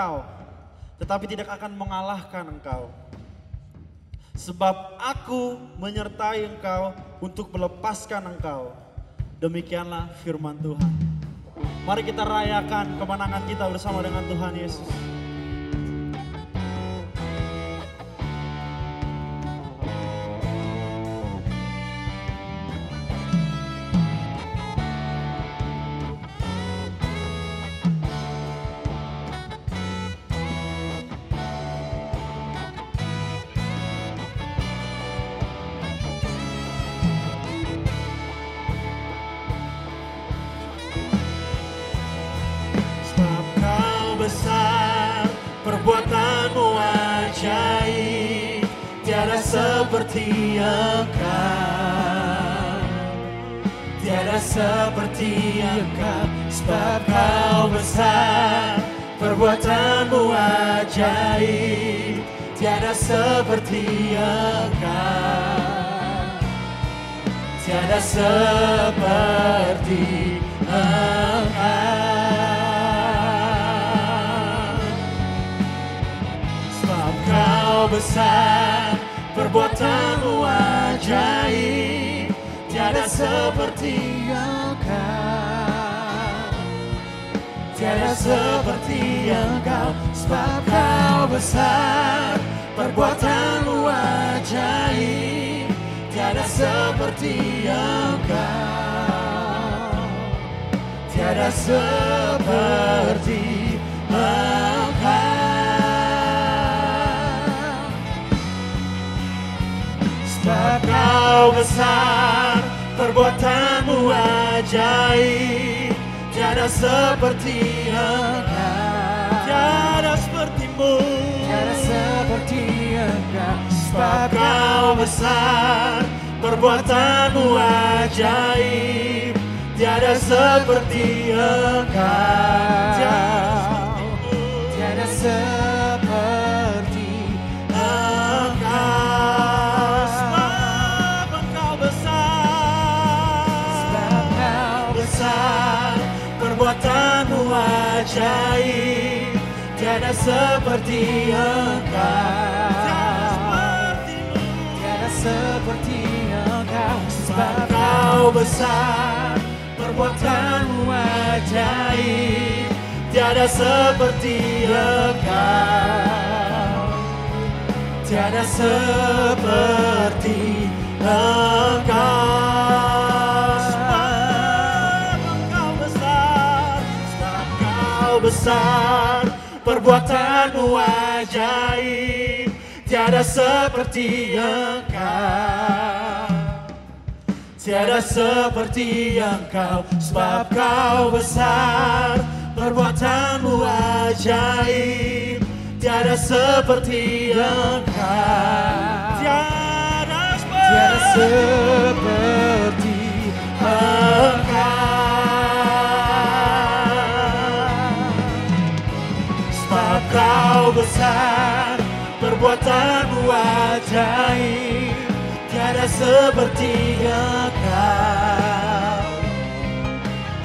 engkau, tetapi tidak akan mengalahkan engkau. Sebab aku menyertai engkau untuk melepaskan engkau. Demikianlah firman Tuhan. Mari kita rayakan kemenangan kita bersama dengan Tuhan Yesus. Besar, perbuatanmu ajaib, tiada seperti engkau, tiada seperti engkau. Sebab kau besar, perbuatanmu ajaib, tiada seperti engkau, tiada seperti engkau. Besar, perbuatanmu ajaib, tiada seperti engkau, tiada seperti engkau. Sebab kau besar, perbuatanmu ajaib, tiada seperti engkau, tiada seperti engkau. Sebab kau besar, perbuatanmu ajaib, tiada seperti engkau, tiada sepertimu, tiada seperti engkau. Sebab kau besar, perbuatanmu ajaib, tiada seperti engkau, tiada seperti engkau. Perbuatanmu ajaib, tiada seperti engkau, tiada seperti engkau. Sebab kau besar, perbuatanmu ajaib, tiada seperti engkau, tiada seperti engkau. Besar, perbuatanmu ajaib, tiada seperti engkau, tiada seperti engkau. Sebab kau besar, perbuatanmu ajaib, tiada seperti engkau, tiada seperti engkau. Kau besar, perbuatanmu ajaib, tiada seperti engkau,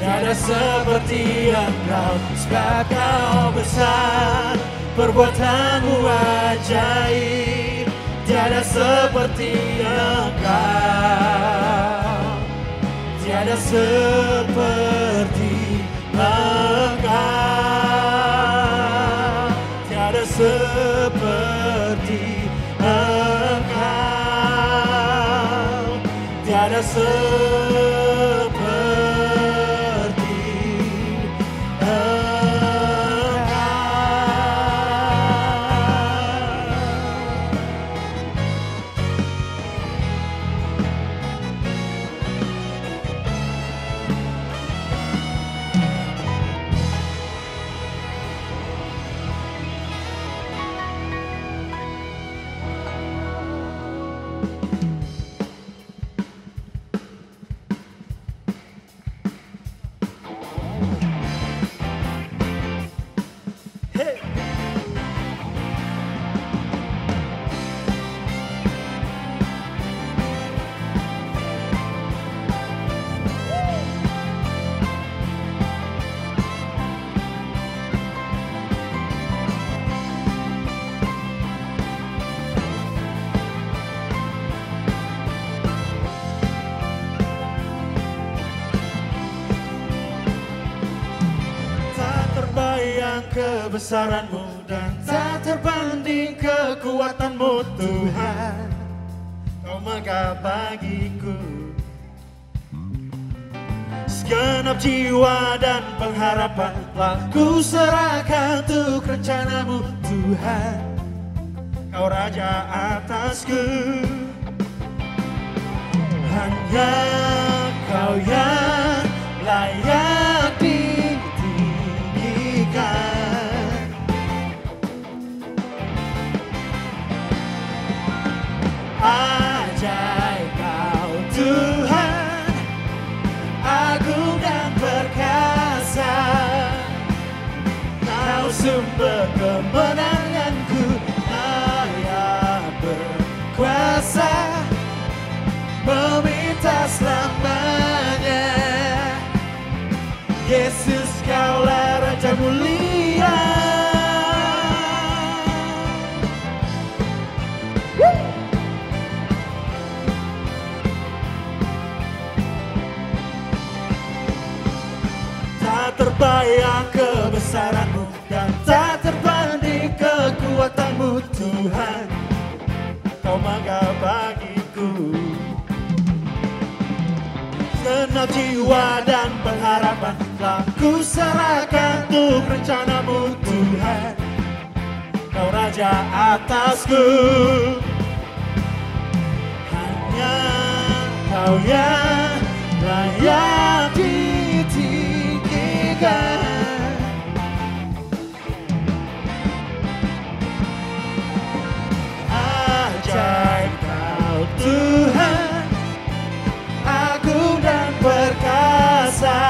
tiada seperti engkau. Sebab kau besar, perbuatanmu ajaib, tiada seperti engkau, tiada seperti engkau. Tiada seperti engkau, tiada seperti kebesaran-Mu dan tak terbanding kekuatan-Mu Tuhan. Kau megah bagiku segenap jiwa dan pengharapan telah ku serahkan untuk rencana-Mu Tuhan. Kau Raja atasku, hanya Kau yang layak ditinggikan. Ajaib Kau Tuhan, agung dan perkasa. Kau sumber kemenanganku, layak berkuasa, meminta selamanya. Yesus, Kaulah Raja mulia. Tak terbayang kebesaran-Mu dan tak terbanding kekuatan-Mu Tuhan. Kau megah bagiku segenap jiwa dan pengharapan telah ku serahkan untuk rencana-Mu Tuhan. Kau Raja atasku, hanya Kau yang layak ditinggikan. Ajaib Kau Tuhan, agung dan perkasa.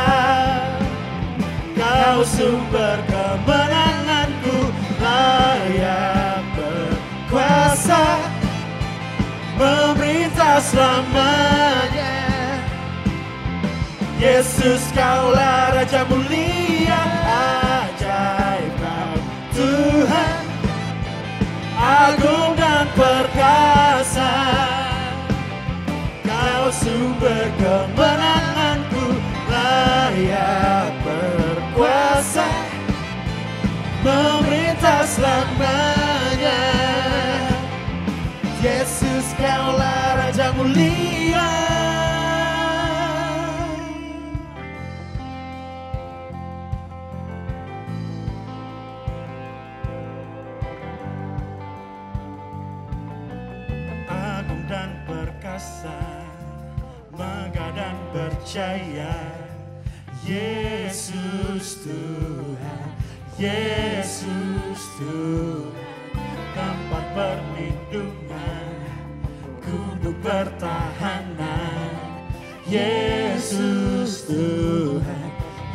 Kau sumber kemenanganku, layak berkuasa, memerintah selamanya. Yesus, Kaulah Raja mulia. Ajaib Kau Tuhan, agung dan perkasa. Kau sumber kemenanganku, layak berkuasa, memerintah selamanya. Yesus, Kaulah Raja mulia. Agung dan perkasa, megah dan percaya. Yesus Tuhan, Yesus Tuhan, tempat perlindungan, gunduk pertahanan. Yesus Tuhan,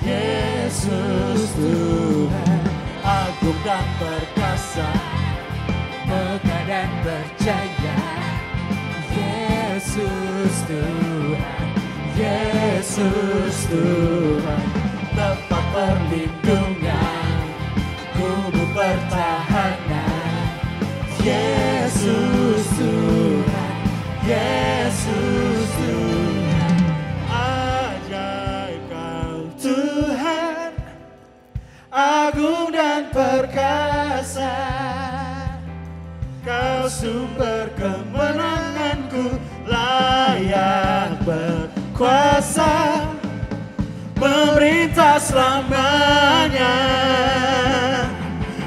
Yesus Tuhan, agung dan perkasa, megah dan percaya. Yesus Tuhan, Yesus Tuhan, tempat perlindungan, gunduk pertahanan. Yesus Tuhan, Yesus Tuhan, ajaib Kau Tuhan, agung dan perkasa. Kau sumber kemenanganku, layak berkuasa, memerintah selamanya.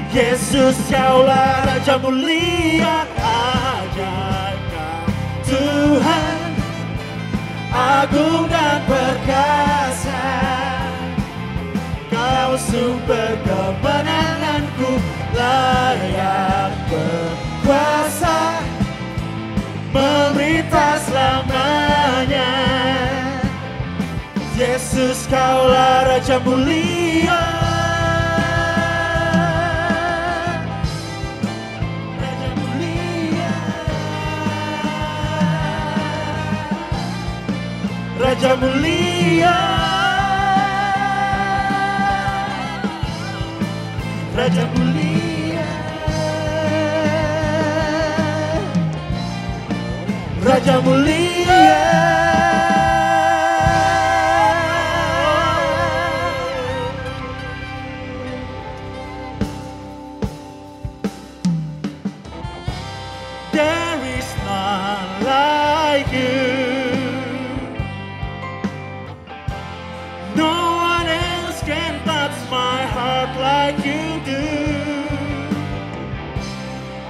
Yesus, Kaulah Raja mulia. Ajaib Kau Tuhan, agung dan perkasa. Kau sumber kemenanganku, layak berkuasa, memerintah selamanya. Yesus, Kaulah Raja mulia. Raja mulia, Raja mulia, Raja mulia, Raja mulia. heart like you do.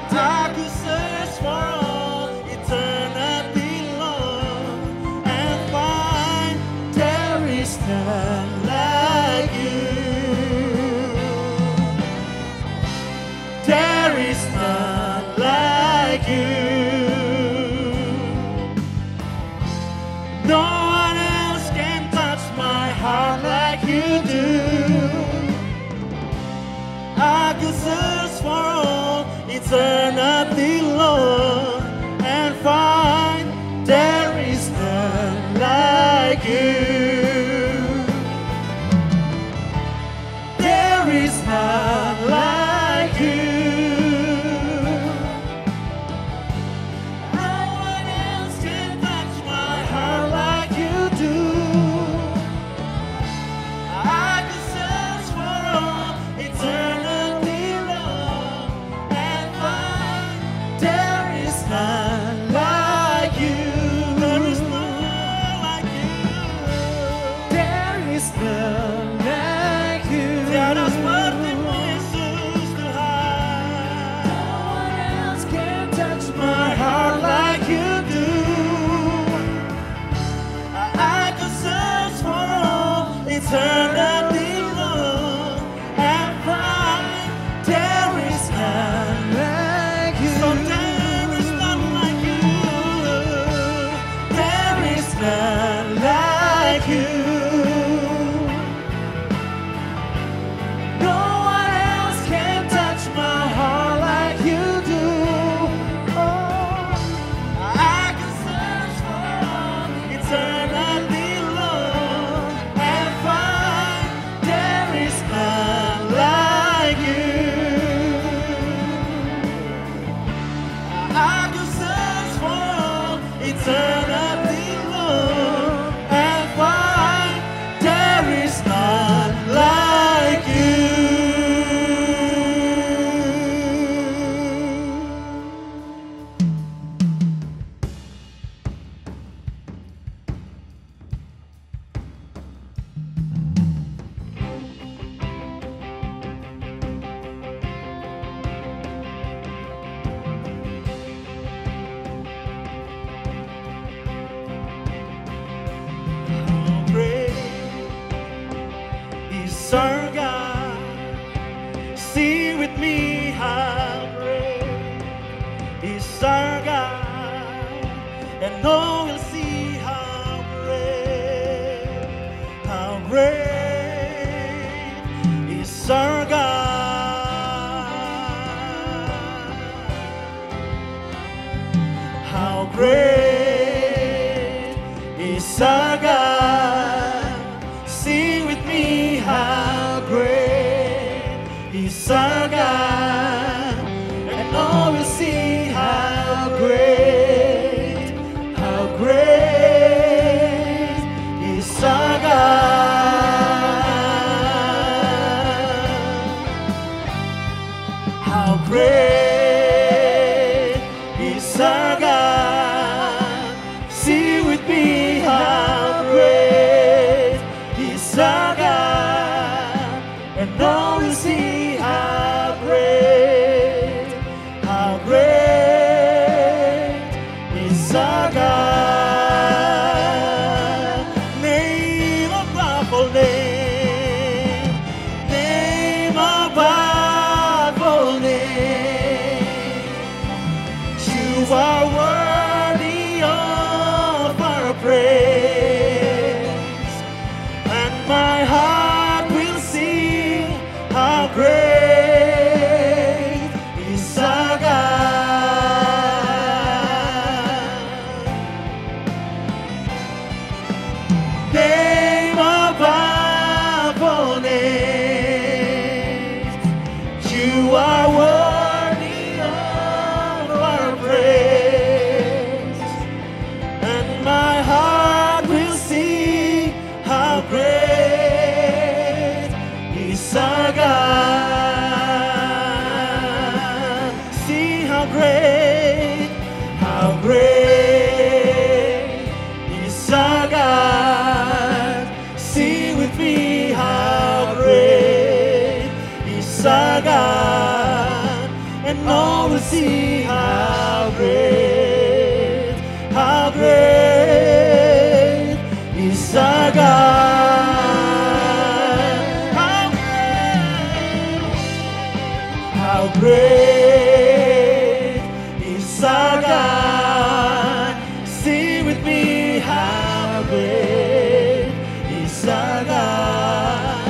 I could search for all eternity, Lord, and find there is none like you. There is none like you. No one else can touch my heart like you do. I could search for all eternity, Lord, and find there is none like you. There is none like you. No one else can touch my heart like you do. I could search for all eternity, Lord, and find there is none like you. There is none like you. There is none like you. Tiada sepertimu, Yesus Tuhan. No one else can touch my heart like you do. I could search for all eternity, Lord, and find there is none like you. So there is none like you. There is none like you. No one else can touch my heart like you do. Oh, I can search for all eternity, Lord, and find there is none like you. I can search for all eternity, Lord, and find there is none like you. How great is our God? Sing with me, how great is our God, and all will see how great is our God. How great is our God. Sing with me, how great is our God, and all will see how great is our God. How great is our God. Sing with me, how great is our God, and all will see how great is our God. Name above all name, name above all name. You are worthy of our praise, and my heart will sing how great is our God. Name above all names, you are worthy of our praise, and my heart will sing how great is our God. See how great is our God. Sing with me, how great great is our God,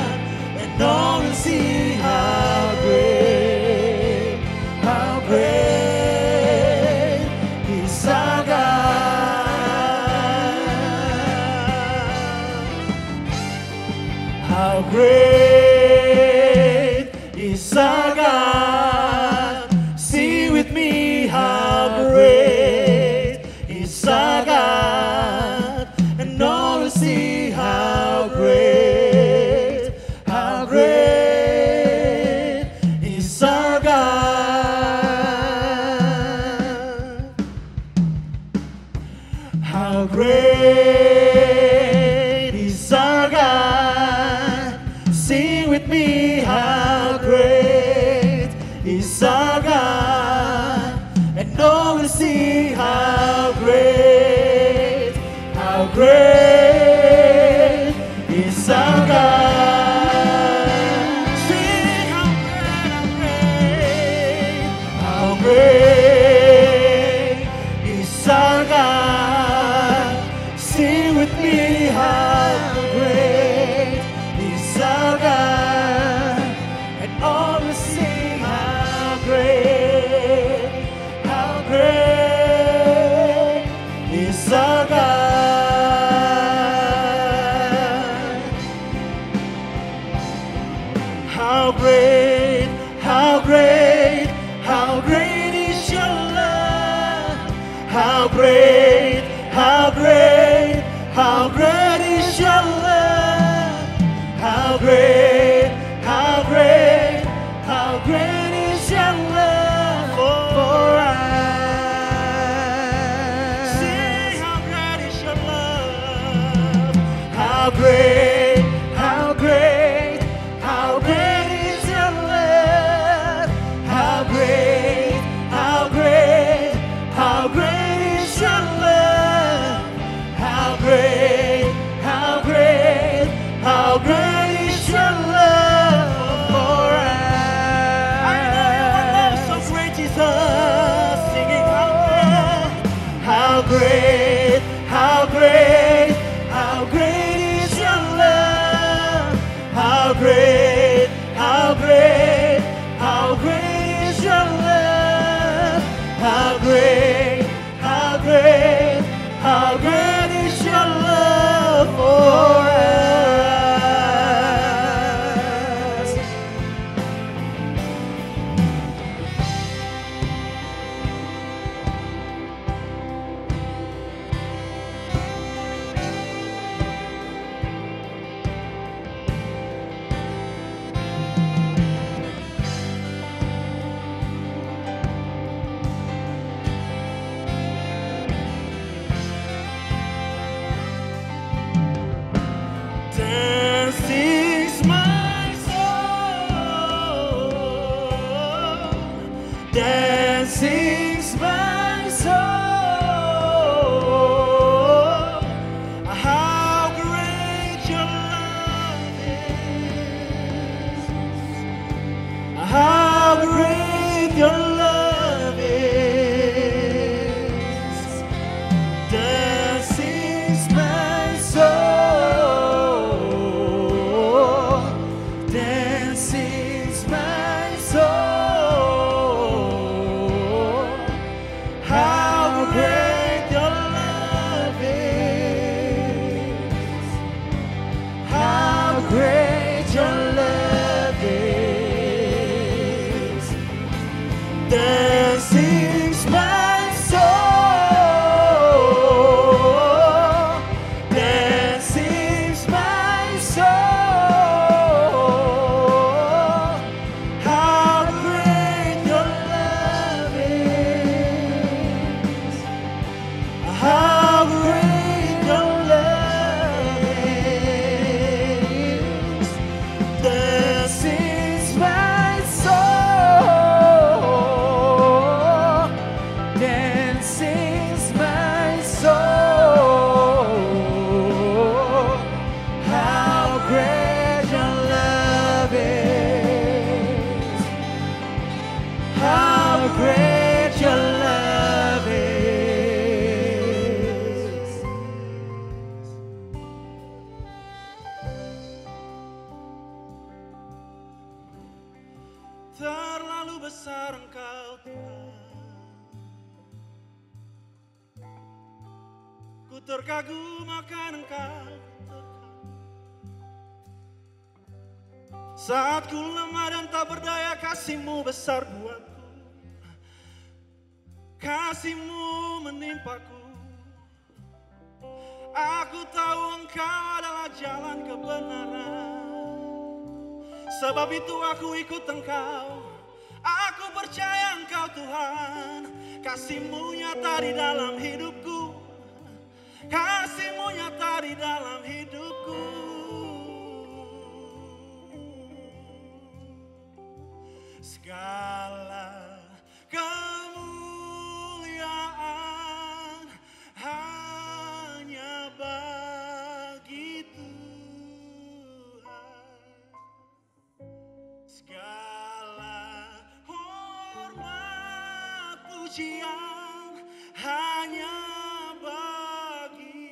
and all will see how great is our God. How great is our God. Sing with me, how great is our God, and all will see how great is our God. How great is our God. Sing with me, how great is our God, and all will see how great is our God. Sing how great is our God. Sing with me, how great is our God, and all will sing how great is our God. How great is your love. How great is your love. How great is your love for us. Sing, how great is your love. How great is your love. How great is your love. How great is your love for us. I know you love so great, Jesus. Singing how great is your love. terkagum akan Engkau. Saat ku lemah dan tak berdaya, kasih-Mu besar buatku. Kasih-Mu menimpaku. Aku tahu Engkau adalah jalan kebenaran. Sebab itu aku ikut Engkau. Aku percaya Engkau Tuhan. Kasih-Mu nyata di dalam hidupku. Kasih-Mu nyata di dalam hidupku. Segala kemuliaan hanya bagi Tuhan. Segala hormat pujian hanya bagi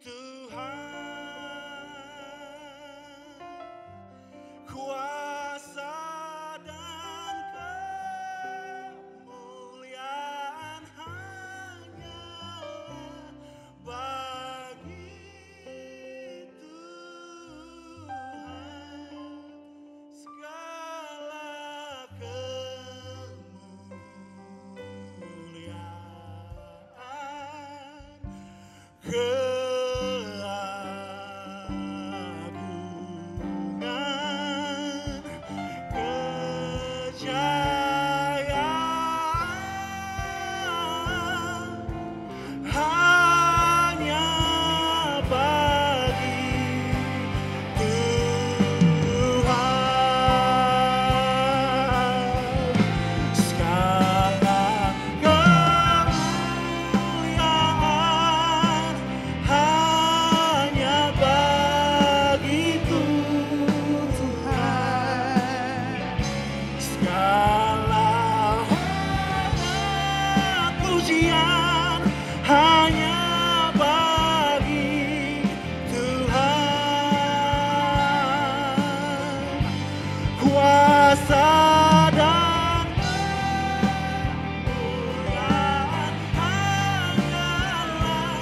Tuhan. Kuasa dan kemuliaan hanya bagi Tuhan. Segala kemuliaan, keagungan, kejayaan hanya bagi Tuhan. Segala kemuliaan hanya bagi Tuhan. Segala hormat pujian hanya bagi Tuhan. Kuasa dan kemuliaan hanyalah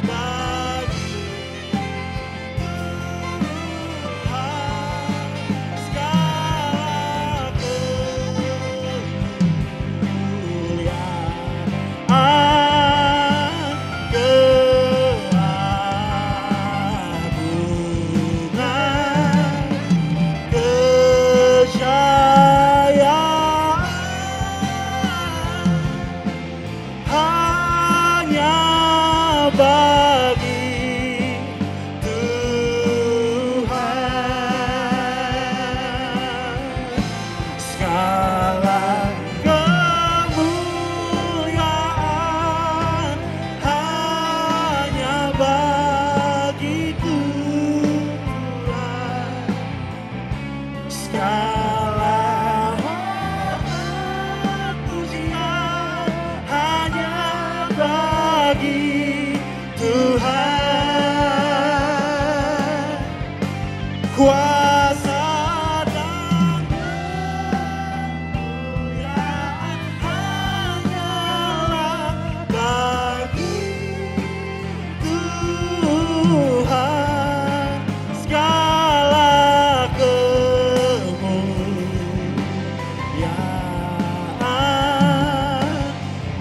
bagi Tuhan. Segala kemuliaan, keagungan, kejayaan hanya bagi Tuhan. Segala kemuliaan hanya bagi Tuhan. Segala hormat pujian hanya bagi Tuhan. Kuasa dan kemuliaan hanyalah bagi Tuhan. Segala kemuliaan,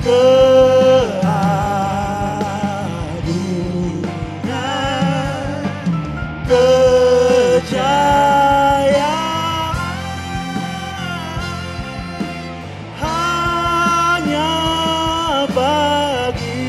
keagungan, kejayaan hanya bagi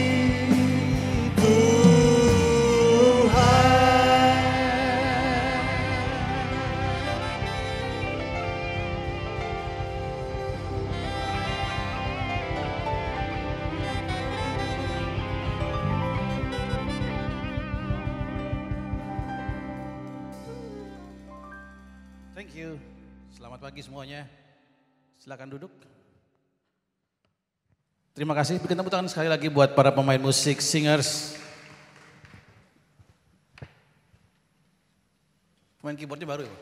Thank you. Selamat pagi semuanya. Silakan duduk. Terima kasih. Berikan tepuk tangan sekali lagi buat para pemain musik, singers. Pemain keyboardnya baru ya?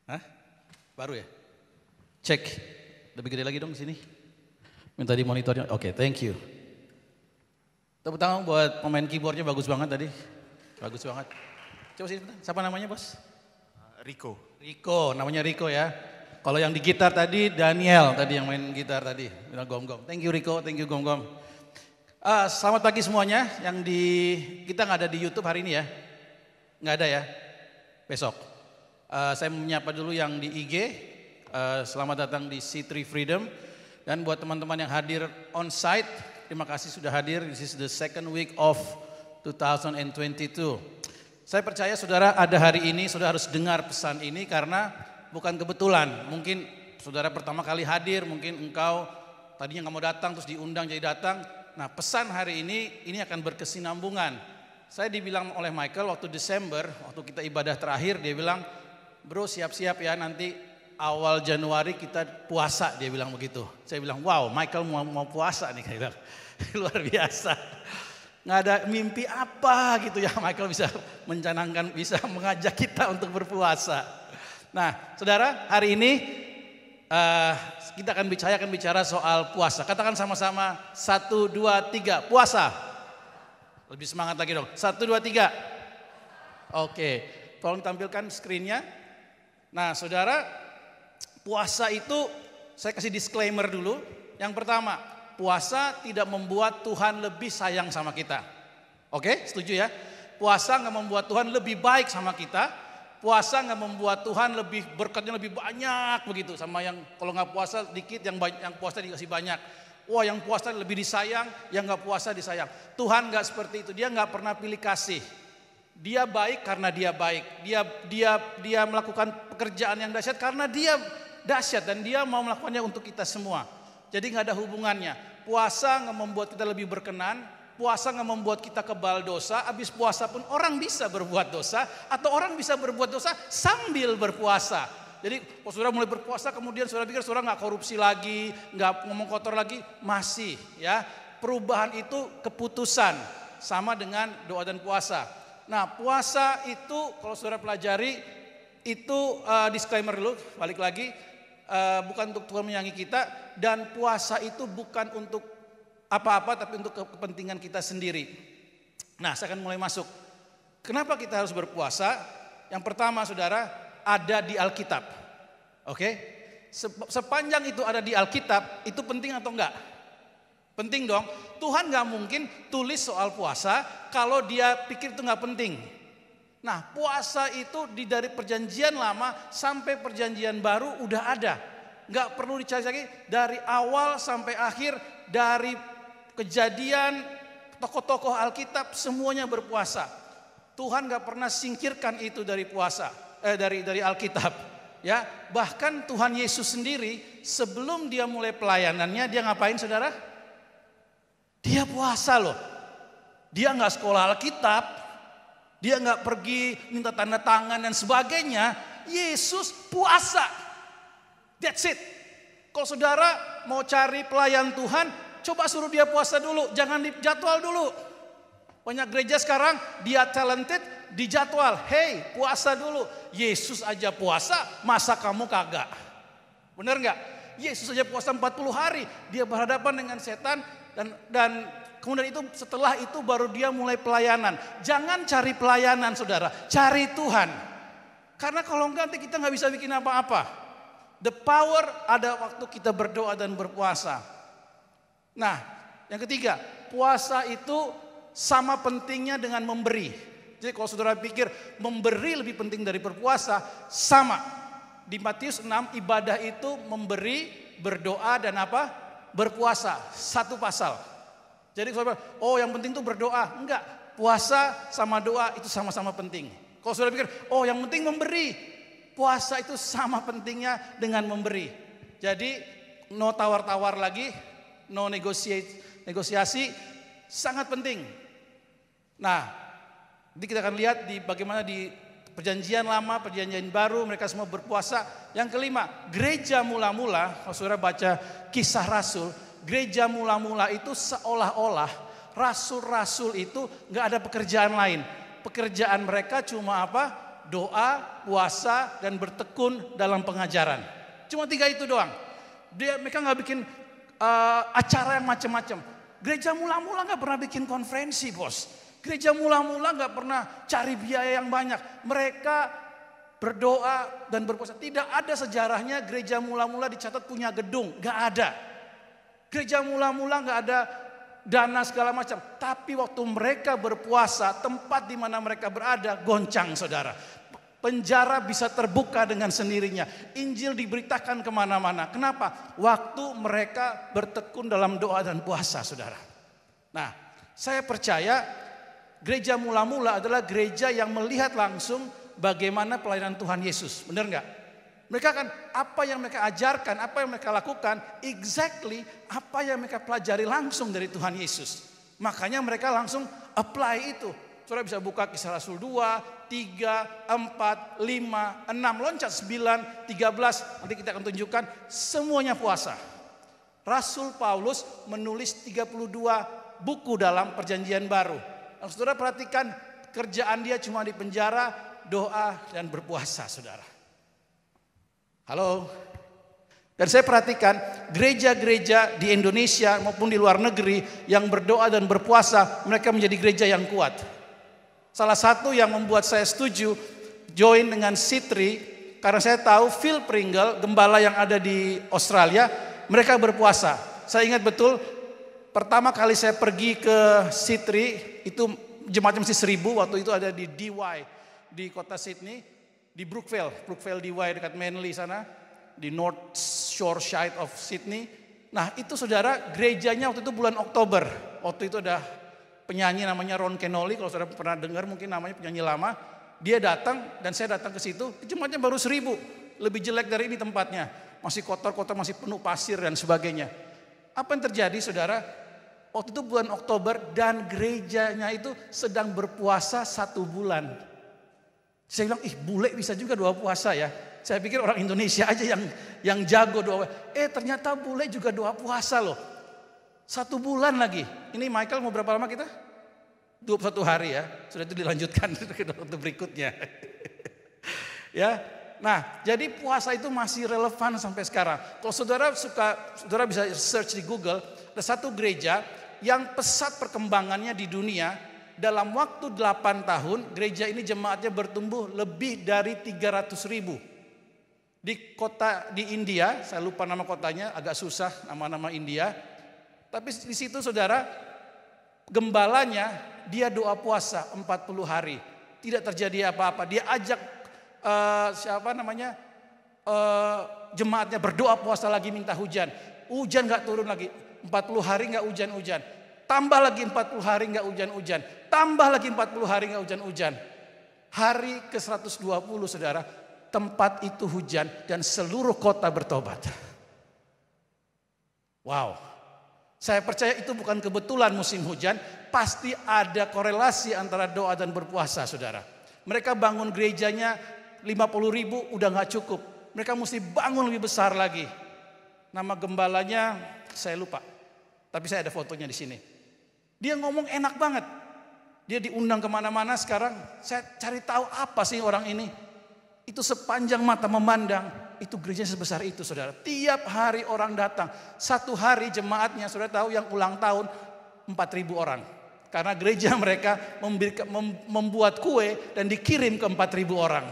Hah? Baru ya? Cek. Lebih gede lagi dong sini. Minta di monitornya. Oke, thank you. Tepuk tangan buat pemain keyboardnya, bagus banget tadi. Bagus banget. Coba sih, siapa namanya bos? Rico. Rico, namanya Rico ya. Kalau yang di gitar tadi Daniel tadi yang main gitar tadi, bilang gom-gom. Thank you Rico, thank you gom-gom. Selamat pagi semuanya. Kita nggak ada di YouTube hari ini ya, nggak ada ya. Besok. Saya menyapa dulu yang di IG. Selamat datang di C3 Freedom. Dan buat teman-teman yang hadir on site, terima kasih sudah hadir. This is the second week of 2022. Saya percaya saudara ada hari ini, saudara harus dengar pesan ini karena bukan kebetulan. Mungkin saudara pertama kali hadir, mungkin engkau tadinya nggak mau datang terus diundang jadi datang. Nah pesan hari ini akan berkesinambungan. Saya dibilang oleh Michael waktu Desember, waktu kita ibadah terakhir, dia bilang, bro siap-siap ya nanti awal Januari kita puasa, dia bilang begitu. Saya bilang wow Michael mau puasa nih, kayak luar biasa. Nggak ada mimpi apa gitu ya Michael bisa mencanangkan, bisa mengajak kita untuk berpuasa. Nah saudara hari ini kita akan bicara soal puasa. Katakan sama-sama 1, 2, 3 puasa. Lebih semangat lagi dong. 1, 2, 3. Oke, tolong tampilkan screen-nya. Nah saudara, puasa itu saya kasih disclaimer dulu. Yang pertama, puasa tidak membuat Tuhan lebih sayang sama kita. Oke, setuju ya? Puasa nggak membuat Tuhan lebih baik sama kita. Puasa nggak membuat Tuhan lebih berkatnya lebih banyak begitu. Sama yang kalau nggak puasa dikit, yang puasa dikasih banyak. Wah, yang puasa lebih disayang, yang nggak puasa disayang. Tuhan nggak seperti itu. Dia nggak pernah pilih kasih. Dia baik karena dia baik. Dia melakukan pekerjaan yang dahsyat karena dia dahsyat dan dia mau melakukannya untuk kita semua. Jadi nggak ada hubungannya. Puasa nggak membuat kita lebih berkenan. Puasa nggak membuat kita kebal dosa. Habis puasa pun orang bisa berbuat dosa. Atau orang bisa berbuat dosa sambil berpuasa. Jadi kalau saudara mulai berpuasa kemudian saudara pikir saudara nggak korupsi lagi. Nggak ngomong kotor lagi. Masih ya. Perubahan itu keputusan. Sama dengan doa dan puasa. Nah puasa itu kalau saudara pelajari. Itu disclaimer dulu balik lagi. Bukan untuk Tuhan menyayangi kita. Dan puasa itu bukan untuk apa-apa tapi untuk kepentingan kita sendiri. Nah saya akan mulai masuk. Kenapa kita harus berpuasa? Yang pertama saudara, ada di Alkitab. Oke? Sepanjang itu ada di Alkitab, itu penting atau enggak? Penting dong. Tuhan gak mungkin tulis soal puasa kalau dia pikir itu gak penting. Nah puasa itu dari perjanjian lama sampai perjanjian baru udah ada. Gak perlu dicari lagi, dari awal sampai akhir, dari kejadian, tokoh-tokoh Alkitab semuanya berpuasa. Tuhan gak pernah singkirkan itu dari puasa, dari Alkitab. Ya, bahkan Tuhan Yesus sendiri sebelum dia mulai pelayanannya, dia ngapain saudara? Dia puasa loh. Dia gak sekolah Alkitab, dia gak pergi minta tanda tangan dan sebagainya. Yesus puasa. That's it. Kalau saudara mau cari pelayan Tuhan, coba suruh dia puasa dulu, jangan dijadwal dulu. Banyak gereja sekarang dia talented, dijadwal. Hey, puasa dulu. Yesus aja puasa, masa kamu kagak? Bener nggak? Yesus aja puasa 40 hari, dia berhadapan dengan setan dan kemudian itu setelah itu baru dia mulai pelayanan. Jangan cari pelayanan saudara, cari Tuhan. Karena kalau enggak nanti kita nggak bisa bikin apa-apa. The power ada waktu kita berdoa dan berpuasa. Nah, yang ketiga, puasa itu sama pentingnya dengan memberi. Jadi kalau saudara pikir memberi lebih penting dari berpuasa, sama. Di Matius 6 ibadah itu memberi, berdoa dan apa? Berpuasa. Satu pasal. Jadi saudara, oh yang penting itu berdoa. Enggak, puasa sama doa itu sama-sama penting. Kalau saudara pikir, oh yang penting memberi. Puasa itu sama pentingnya dengan memberi. Jadi no tawar-tawar lagi, no negosiasi, sangat penting. Nah, nanti kita akan lihat bagaimana di perjanjian lama, perjanjian baru mereka semua berpuasa. Yang kelima, gereja mula-mula, kalau saudara baca Kisah Rasul, gereja mula-mula itu seolah-olah rasul-rasul itu gak ada pekerjaan lain. Pekerjaan mereka cuma apa? Doa, puasa, dan bertekun dalam pengajaran. Cuma 3 itu doang. Mereka nggak bikin acara yang macam-macam. Gereja mula-mula gak pernah bikin konferensi, bos. Gereja mula-mula gak pernah cari biaya yang banyak. Mereka berdoa dan berpuasa. Tidak ada sejarahnya gereja mula-mula dicatat punya gedung. Gak ada. Gereja mula-mula gak ada dana segala macam. Tapi waktu mereka berpuasa, tempat di mana mereka berada goncang, saudara. Penjara bisa terbuka dengan sendirinya. Injil diberitakan kemana-mana. Kenapa? Waktu mereka bertekun dalam doa dan puasa, saudara. Nah, saya percaya gereja mula-mula adalah gereja yang melihat langsung bagaimana pelayanan Tuhan Yesus. Benar nggak? Mereka kan apa yang mereka ajarkan, apa yang mereka lakukan, exactly apa yang mereka pelajari langsung dari Tuhan Yesus. Makanya mereka langsung apply itu. Saudara bisa buka Kisah Rasul 2, 3, 4, 5, 6, loncat 9, 13. Nanti kita akan tunjukkan semuanya puasa. Rasul Paulus menulis 32 buku dalam Perjanjian Baru. Nah, saudara perhatikan kerjaan dia cuma di penjara, doa dan berpuasa, saudara. Halo. Dan saya perhatikan gereja-gereja di Indonesia maupun di luar negeri yang berdoa dan berpuasa, mereka menjadi gereja yang kuat. Salah satu yang membuat saya setuju join dengan Sitri, karena saya tahu Phil Pringle, gembala yang ada di Australia, mereka berpuasa. Saya ingat betul pertama kali saya pergi ke Sitri, itu jemaatnya masih 1000, waktu itu ada di DY di kota Sydney, di Brookvale DY dekat Manly sana, di North Shore side of Sydney. Nah itu saudara, gerejanya waktu itu bulan Oktober, waktu itu ada penyanyi namanya Ron Kenoly, kalau saudara pernah dengar mungkin namanya penyanyi lama. Dia datang dan saya datang ke situ, jemaatnya baru 1000, lebih jelek dari ini tempatnya. Masih kotor-kotor, masih penuh pasir dan sebagainya. Apa yang terjadi saudara? Waktu itu bulan Oktober dan gerejanya itu sedang berpuasa 1 bulan. Saya bilang, bule bisa juga doa puasa ya. Saya pikir orang Indonesia aja yang jago doa. Ternyata bule juga doa puasa loh. 1 bulan lagi. Ini Michael mau berapa lama kita? 21 hari ya. Sudah itu dilanjutkan ke waktu berikutnya. Ya. Nah, jadi puasa itu masih relevan sampai sekarang. Kalau saudara bisa search di Google, ada satu gereja yang pesat perkembangannya di dunia. Dalam waktu 8 tahun, gereja ini jemaatnya bertumbuh lebih dari 300.000. Di kota di India, saya lupa nama kotanya, agak susah nama-nama India. Tapi di situ saudara, gembalanya dia doa puasa 40 hari. Tidak terjadi apa-apa. Dia ajak jemaatnya berdoa puasa lagi minta hujan. Hujan gak turun lagi. 40 hari gak hujan-hujan. Tambah lagi 40 hari gak hujan-hujan. Tambah lagi 40 hari gak hujan-hujan. Hari ke 120 saudara, tempat itu hujan dan seluruh kota bertobat. Wow. Saya percaya itu bukan kebetulan musim hujan, pasti ada korelasi antara doa dan berpuasa saudara. Mereka bangun gerejanya 50.000 udah gak cukup. Mereka mesti bangun lebih besar lagi. Nama gembalanya saya lupa, tapi saya ada fotonya di sini. Dia ngomong enak banget. Dia diundang kemana-mana sekarang. Saya cari tahu apa sih orang ini. Itu sepanjang mata memandang, itu gereja sebesar itu saudara. Tiap hari orang datang. Satu hari jemaatnya saudara tahu yang ulang tahun 4.000 orang. Karena gereja mereka membuat kue dan dikirim ke 4.000 orang.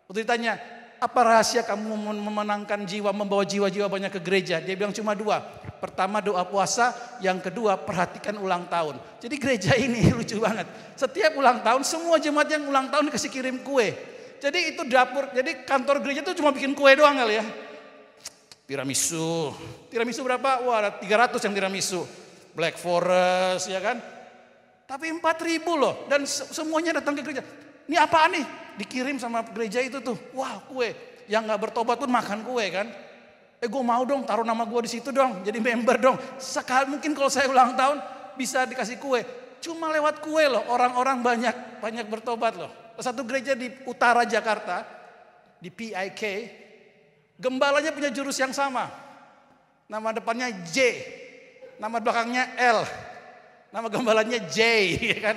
Waktu ditanya, apa rahasia kamu memenangkan jiwa, membawa jiwa-jiwa banyak ke gereja? Dia bilang cuma 2. Pertama doa puasa, yang kedua perhatikan ulang tahun. Jadi gereja ini lucu banget. Setiap ulang tahun semua jemaat yang ulang tahun dikasih kirim kue. Jadi itu dapur, jadi kantor gereja itu cuma bikin kue doang kali ya. Tiramisu berapa? Wah ada 300 yang tiramisu. Black Forest ya kan. Tapi 4.000 loh dan semuanya datang ke gereja. Ini apaan nih? Dikirim sama gereja itu tuh. Wah kue. Yang gak bertobat pun makan kue kan. Gue mau dong taruh nama gue di situ dong. Jadi member dong. Sekali mungkin kalau saya ulang tahun bisa dikasih kue. Cuma lewat kue loh. Orang-orang banyak bertobat loh. Satu gereja di utara Jakarta, di PIK, gembalanya punya jurus yang sama. Nama depannya J, nama belakangnya L, nama gembalanya J, ya kan?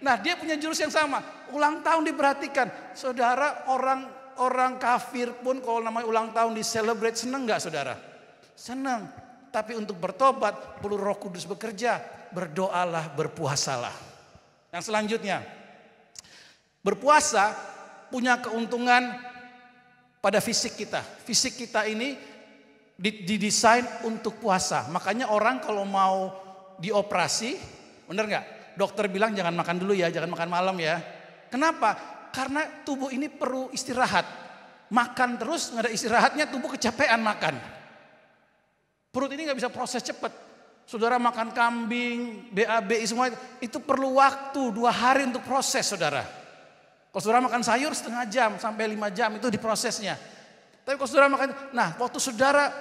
Nah dia punya jurus yang sama. Ulang tahun diperhatikan, saudara orang kafir pun kalau namanya ulang tahun di celebrate seneng nggak saudara? Seneng. Tapi untuk bertobat perlu Roh Kudus bekerja. Berdoalah, berpuasalah. Yang selanjutnya, berpuasa punya keuntungan pada fisik kita. Fisik kita ini didesain untuk puasa. Makanya orang kalau mau dioperasi, bener nggak? Dokter bilang jangan makan dulu ya, jangan makan malam ya. Kenapa? Karena tubuh ini perlu istirahat. Makan terus nggak ada istirahatnya, tubuh kecapean makan. Perut ini nggak bisa proses cepat. Saudara makan kambing, BAB semua itu perlu waktu 2 hari untuk proses, saudara. Kalau saudara makan sayur setengah jam sampai 5 jam itu diprosesnya. Tapi kalau saudara makan, nah waktu saudara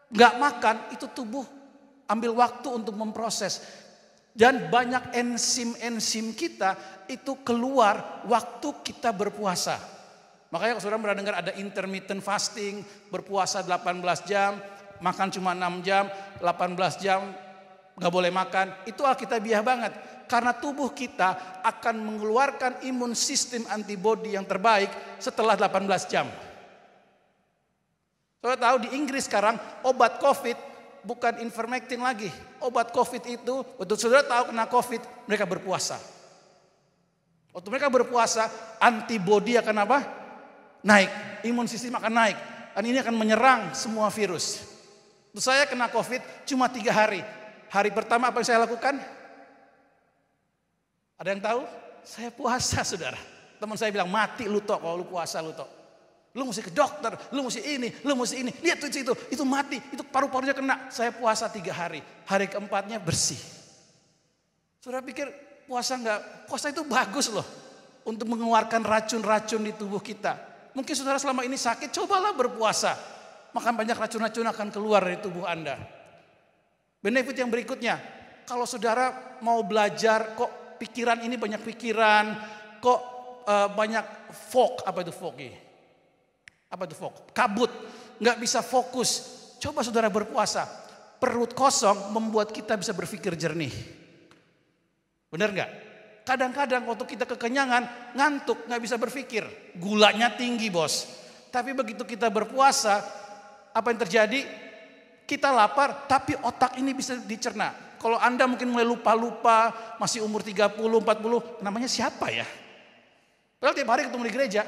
nggak makan itu tubuh ambil waktu untuk memproses. Dan banyak enzim-enzim kita itu keluar waktu kita berpuasa. Makanya kalau saudara pernah dengar ada intermittent fasting, berpuasa 18 jam, makan cuma 6 jam, 18 jam nggak boleh makan. Itu alkitabiah banget. Karena tubuh kita akan mengeluarkan imun sistem antibodi yang terbaik setelah 18 jam. Saudara tahu di Inggris sekarang obat COVID bukan ivermectin lagi. Obat COVID itu, waktu saudara tahu kena COVID, mereka berpuasa. Waktu mereka berpuasa, antibodi akan apa? Naik. Imun sistem akan naik. Dan ini akan menyerang semua virus. Waktu saya kena COVID cuma 3 hari. Hari pertama apa yang saya lakukan? Ada yang tahu? Saya puasa, saudara. Teman saya bilang, mati lu tok kalau lu puasa lu tok. Lu mesti ke dokter, lu mesti ini, lu mesti ini. Lihat tuh itu mati, itu paru-parunya kena. Saya puasa 3 hari, hari keempatnya bersih. Saudara pikir puasa itu bagus loh. Untuk mengeluarkan racun-racun di tubuh kita. Mungkin saudara selama ini sakit, cobalah berpuasa. Maka banyak racun-racun akan keluar dari tubuh Anda. Benefit yang berikutnya, kalau saudara mau belajar kok pikiran ini banyak pikiran, kok banyak fog, apa itu fog ini? Apa itu fog? Kabut, nggak bisa fokus. Coba saudara berpuasa. Perut kosong membuat kita bisa berpikir jernih. Benar nggak? Kadang-kadang waktu kita kekenyangan, ngantuk, nggak bisa berpikir. Gulanya tinggi, bos. Tapi begitu kita berpuasa, apa yang terjadi? Kita lapar, tapi otak ini bisa dicerna. Kalau Anda mungkin mulai lupa-lupa, masih umur 30, 40, namanya siapa ya? Padahal tiap hari ketemu di gereja.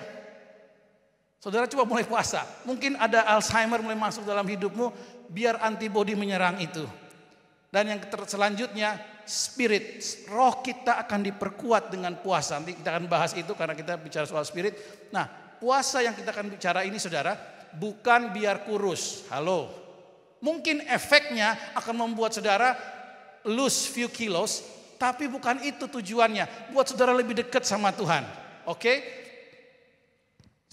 Saudara coba mulai puasa. Mungkin ada Alzheimer mulai masuk dalam hidupmu. Biar antibodi menyerang itu. Dan yang selanjutnya spirit. Roh kita akan diperkuat dengan puasa. Nanti kita akan bahas itu karena kita bicara soal spirit. Nah puasa yang kita akan bicara ini saudara. Bukan biar kurus. Halo. Mungkin efeknya akan membuat saudara lose few kilos. Tapi bukan itu tujuannya. Buat saudara lebih dekat sama Tuhan. Oke?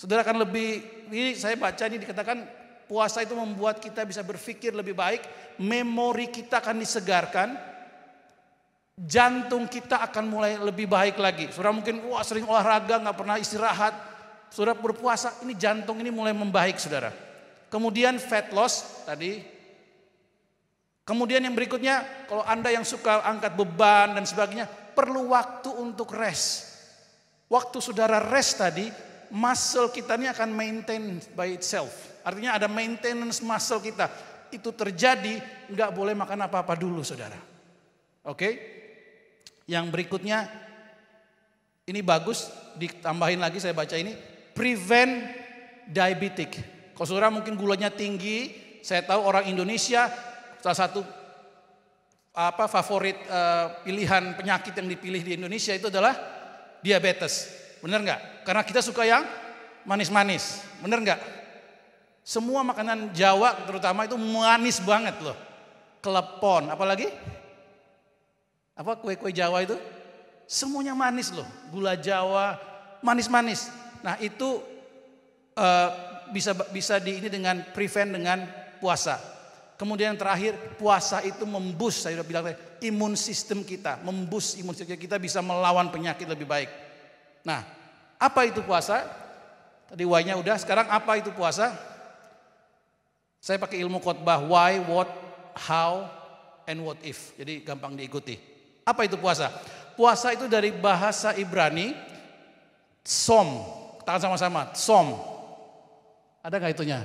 Saudara akan lebih, ini saya baca ini dikatakan puasa itu membuat kita bisa berpikir lebih baik, memori kita akan disegarkan, jantung kita akan mulai lebih baik lagi. Saudara mungkin sering olahraga nggak pernah istirahat, saudara berpuasa ini jantung ini mulai membaik saudara. Kemudian fat loss tadi, kemudian yang berikutnya kalau Anda yang suka angkat beban dan sebagainya perlu waktu untuk rest. Waktu saudara rest tadi, muscle kita ini akan maintain by itself. Artinya ada maintenance muscle kita. Itu terjadi, nggak boleh makan apa-apa dulu saudara. Oke? Yang berikutnya, ini bagus, ditambahin lagi saya baca ini. Prevent diabetic. Kalau saudara mungkin gulanya tinggi, saya tahu orang Indonesia, salah satu favorit pilihan penyakit yang dipilih di Indonesia itu adalah diabetes. Benar nggak? Karena kita suka yang manis-manis. Benar nggak? Semua makanan Jawa terutama itu manis banget loh. Klepon, apalagi? Apa kue-kue Jawa itu? Semuanya manis loh. Gula Jawa, manis-manis. Nah itu bisa ini dengan prevent dengan puasa. Kemudian yang terakhir, puasa itu memboost, saya sudah bilang tadi, imun sistem kita. Memboost imun sistem kita bisa melawan penyakit lebih baik. Nah, apa itu puasa? Tadi why-nya udah, sekarang apa itu puasa? Saya pakai ilmu khotbah why, what, how, and what if. Jadi gampang diikuti. Apa itu puasa? Puasa itu dari bahasa Ibrani, som. Tangan sama-sama, som. Ada nggak itunya?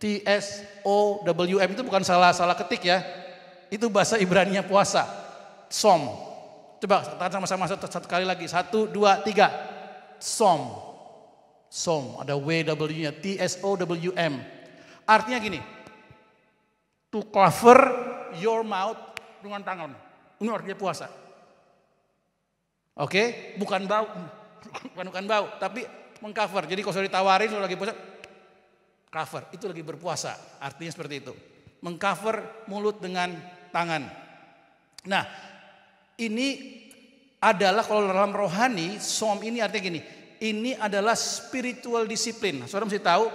TSOWM itu bukan salah ketik ya. Itu bahasa Ibrani-nya puasa. Som. Coba katakan sama-sama satu kali lagi. 1, 2, 3. Som. Som. Ada WW-nya. TSOWM. Artinya gini. To cover your mouth dengan tangan. Ini artinya puasa. Oke? Bukan bau. Bukan bau. Tapi mengcover. Jadi kalau sudah ditawarin, kalau lagi puasa. Cover. Itu lagi berpuasa. Artinya seperti itu. Mengcover mulut dengan tangan. Nah, ini adalah kalau dalam rohani, som ini artinya gini. Ini adalah spiritual disiplin. Saudara mesti tahu,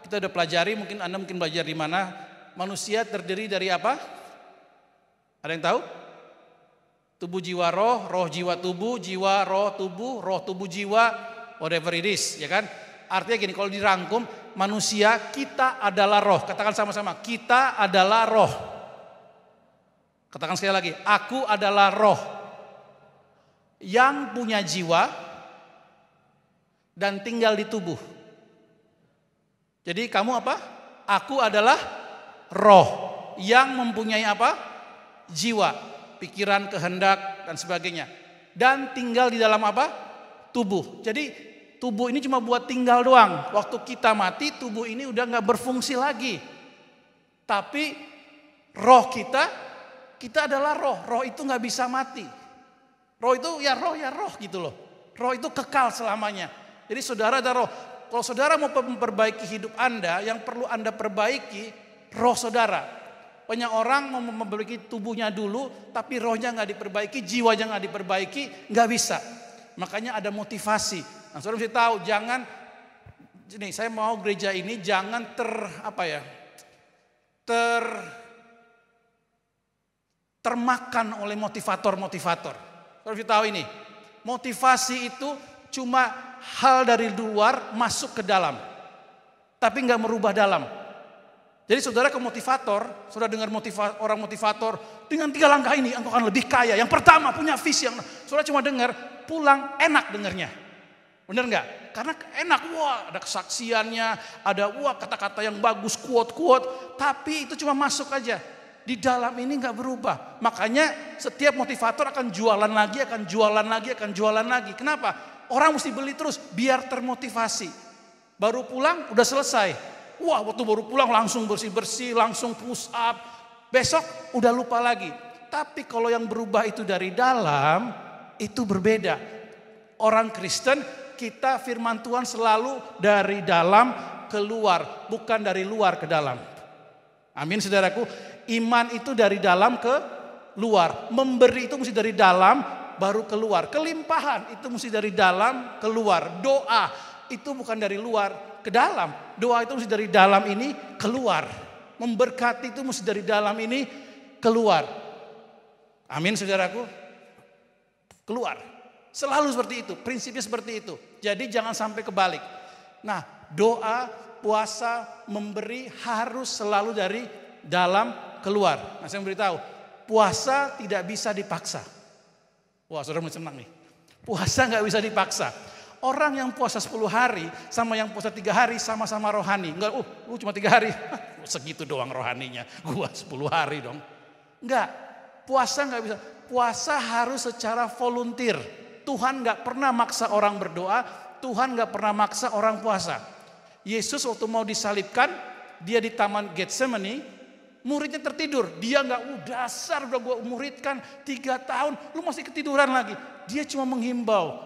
kita udah pelajari, mungkin Anda belajar di mana. Manusia terdiri dari apa? Ada yang tahu? Tubuh jiwa roh, roh jiwa tubuh, jiwa roh tubuh jiwa, whatever it is, ya kan? Artinya gini, kalau dirangkum, manusia kita adalah roh. Katakan sama-sama, kita adalah roh. Katakan sekali lagi, aku adalah roh yang punya jiwa dan tinggal di tubuh. Jadi kamu apa? Aku adalah roh yang mempunyai apa? Jiwa, pikiran, kehendak dan sebagainya. Dan tinggal di dalam apa? Tubuh. Jadi tubuh ini cuma buat tinggal doang. Waktu kita mati, tubuh ini udah gak berfungsi lagi. Tapi roh kita adalah roh. Roh itu gak bisa mati. Roh itu ya roh gitu loh. Roh itu kekal selamanya. Jadi saudara ada roh. Kalau saudara mau memperbaiki hidup Anda, yang perlu Anda perbaiki roh saudara. Banyak orang mau memperbaiki tubuhnya dulu, tapi rohnya gak diperbaiki, jiwanya gak diperbaiki, gak bisa. Makanya ada motivasi. Nah, saudara mesti tahu, jangan, ini saya mau gereja ini jangan termakan oleh motivator-motivator. Saudara mesti tahu ini, motivasi itu cuma hal dari luar masuk ke dalam, tapi nggak merubah dalam. Jadi saudara ke motivator, saudara dengar orang motivator dengan 3 langkah ini engkau akan lebih kaya. Yang pertama punya visi yang saudara cuma dengar, pulang enak dengarnya. Benar nggak? Karena enak, wah ada kesaksiannya, ada wah kata-kata yang bagus, quote-quote, tapi itu cuma masuk aja. Di dalam ini nggak berubah. Makanya setiap motivator akan jualan lagi. Kenapa? Orang mesti beli terus biar termotivasi. Baru pulang udah selesai. Wah waktu baru pulang langsung bersih-bersih, langsung push up. Besok udah lupa lagi. Tapi kalau yang berubah itu dari dalam, itu berbeda. Orang Kristen, kita firman Tuhan selalu dari dalam keluar, bukan dari luar ke dalam. Amin saudaraku. Iman itu dari dalam ke luar. Memberi itu mesti dari dalam baru keluar. Kelimpahan itu mesti dari dalam keluar. Doa itu bukan dari luar ke dalam. Doa itu mesti dari dalam ini keluar. Memberkati itu mesti dari dalam ini keluar. Amin saudaraku. Keluar. Selalu seperti itu. Prinsipnya seperti itu. Jadi jangan sampai kebalik. Nah doa, puasa, memberi harus selalu dari dalam keluar. Nah saya memberitahu, puasa tidak bisa dipaksa. Wah saudara mulai senang nih. Puasa gak bisa dipaksa. Orang yang puasa 10 hari sama yang puasa 3 hari sama-sama rohani. Enggak, lu cuma 3 hari. Segitu doang rohaninya. Gua 10 hari dong. Enggak, puasa gak bisa. Puasa harus secara volunteer. Tuhan gak pernah maksa orang berdoa. Tuhan gak pernah maksa orang puasa. Yesus waktu mau disalibkan, dia di taman Getsemani, muridnya tertidur. Dia gak, dasar udah gue muridkan 3 tahun, lu masih ketiduran lagi. Dia cuma menghimbau,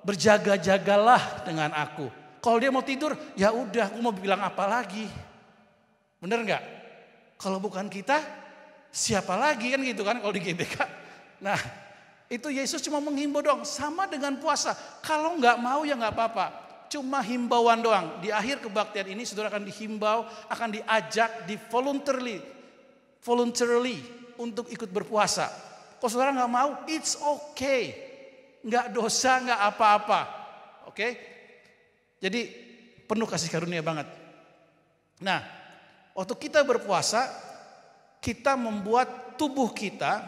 berjaga-jagalah dengan aku. Kalau dia mau tidur, ya udah, aku mau bilang apa lagi? Bener gak? Kalau bukan kita, siapa lagi kan gitu kan kalau di GBK. Nah itu Yesus cuma menghimbau doang, sama dengan puasa. Kalau gak mau ya gak apa-apa. Cuma himbauan doang. Di akhir kebaktian ini saudara akan dihimbau, akan diajak, voluntarily untuk ikut berpuasa. Kalau saudara nggak mau, it's okay, nggak dosa, nggak apa-apa, oke? Jadi penuh kasih karunia banget. Nah, waktu kita berpuasa, kita membuat tubuh kita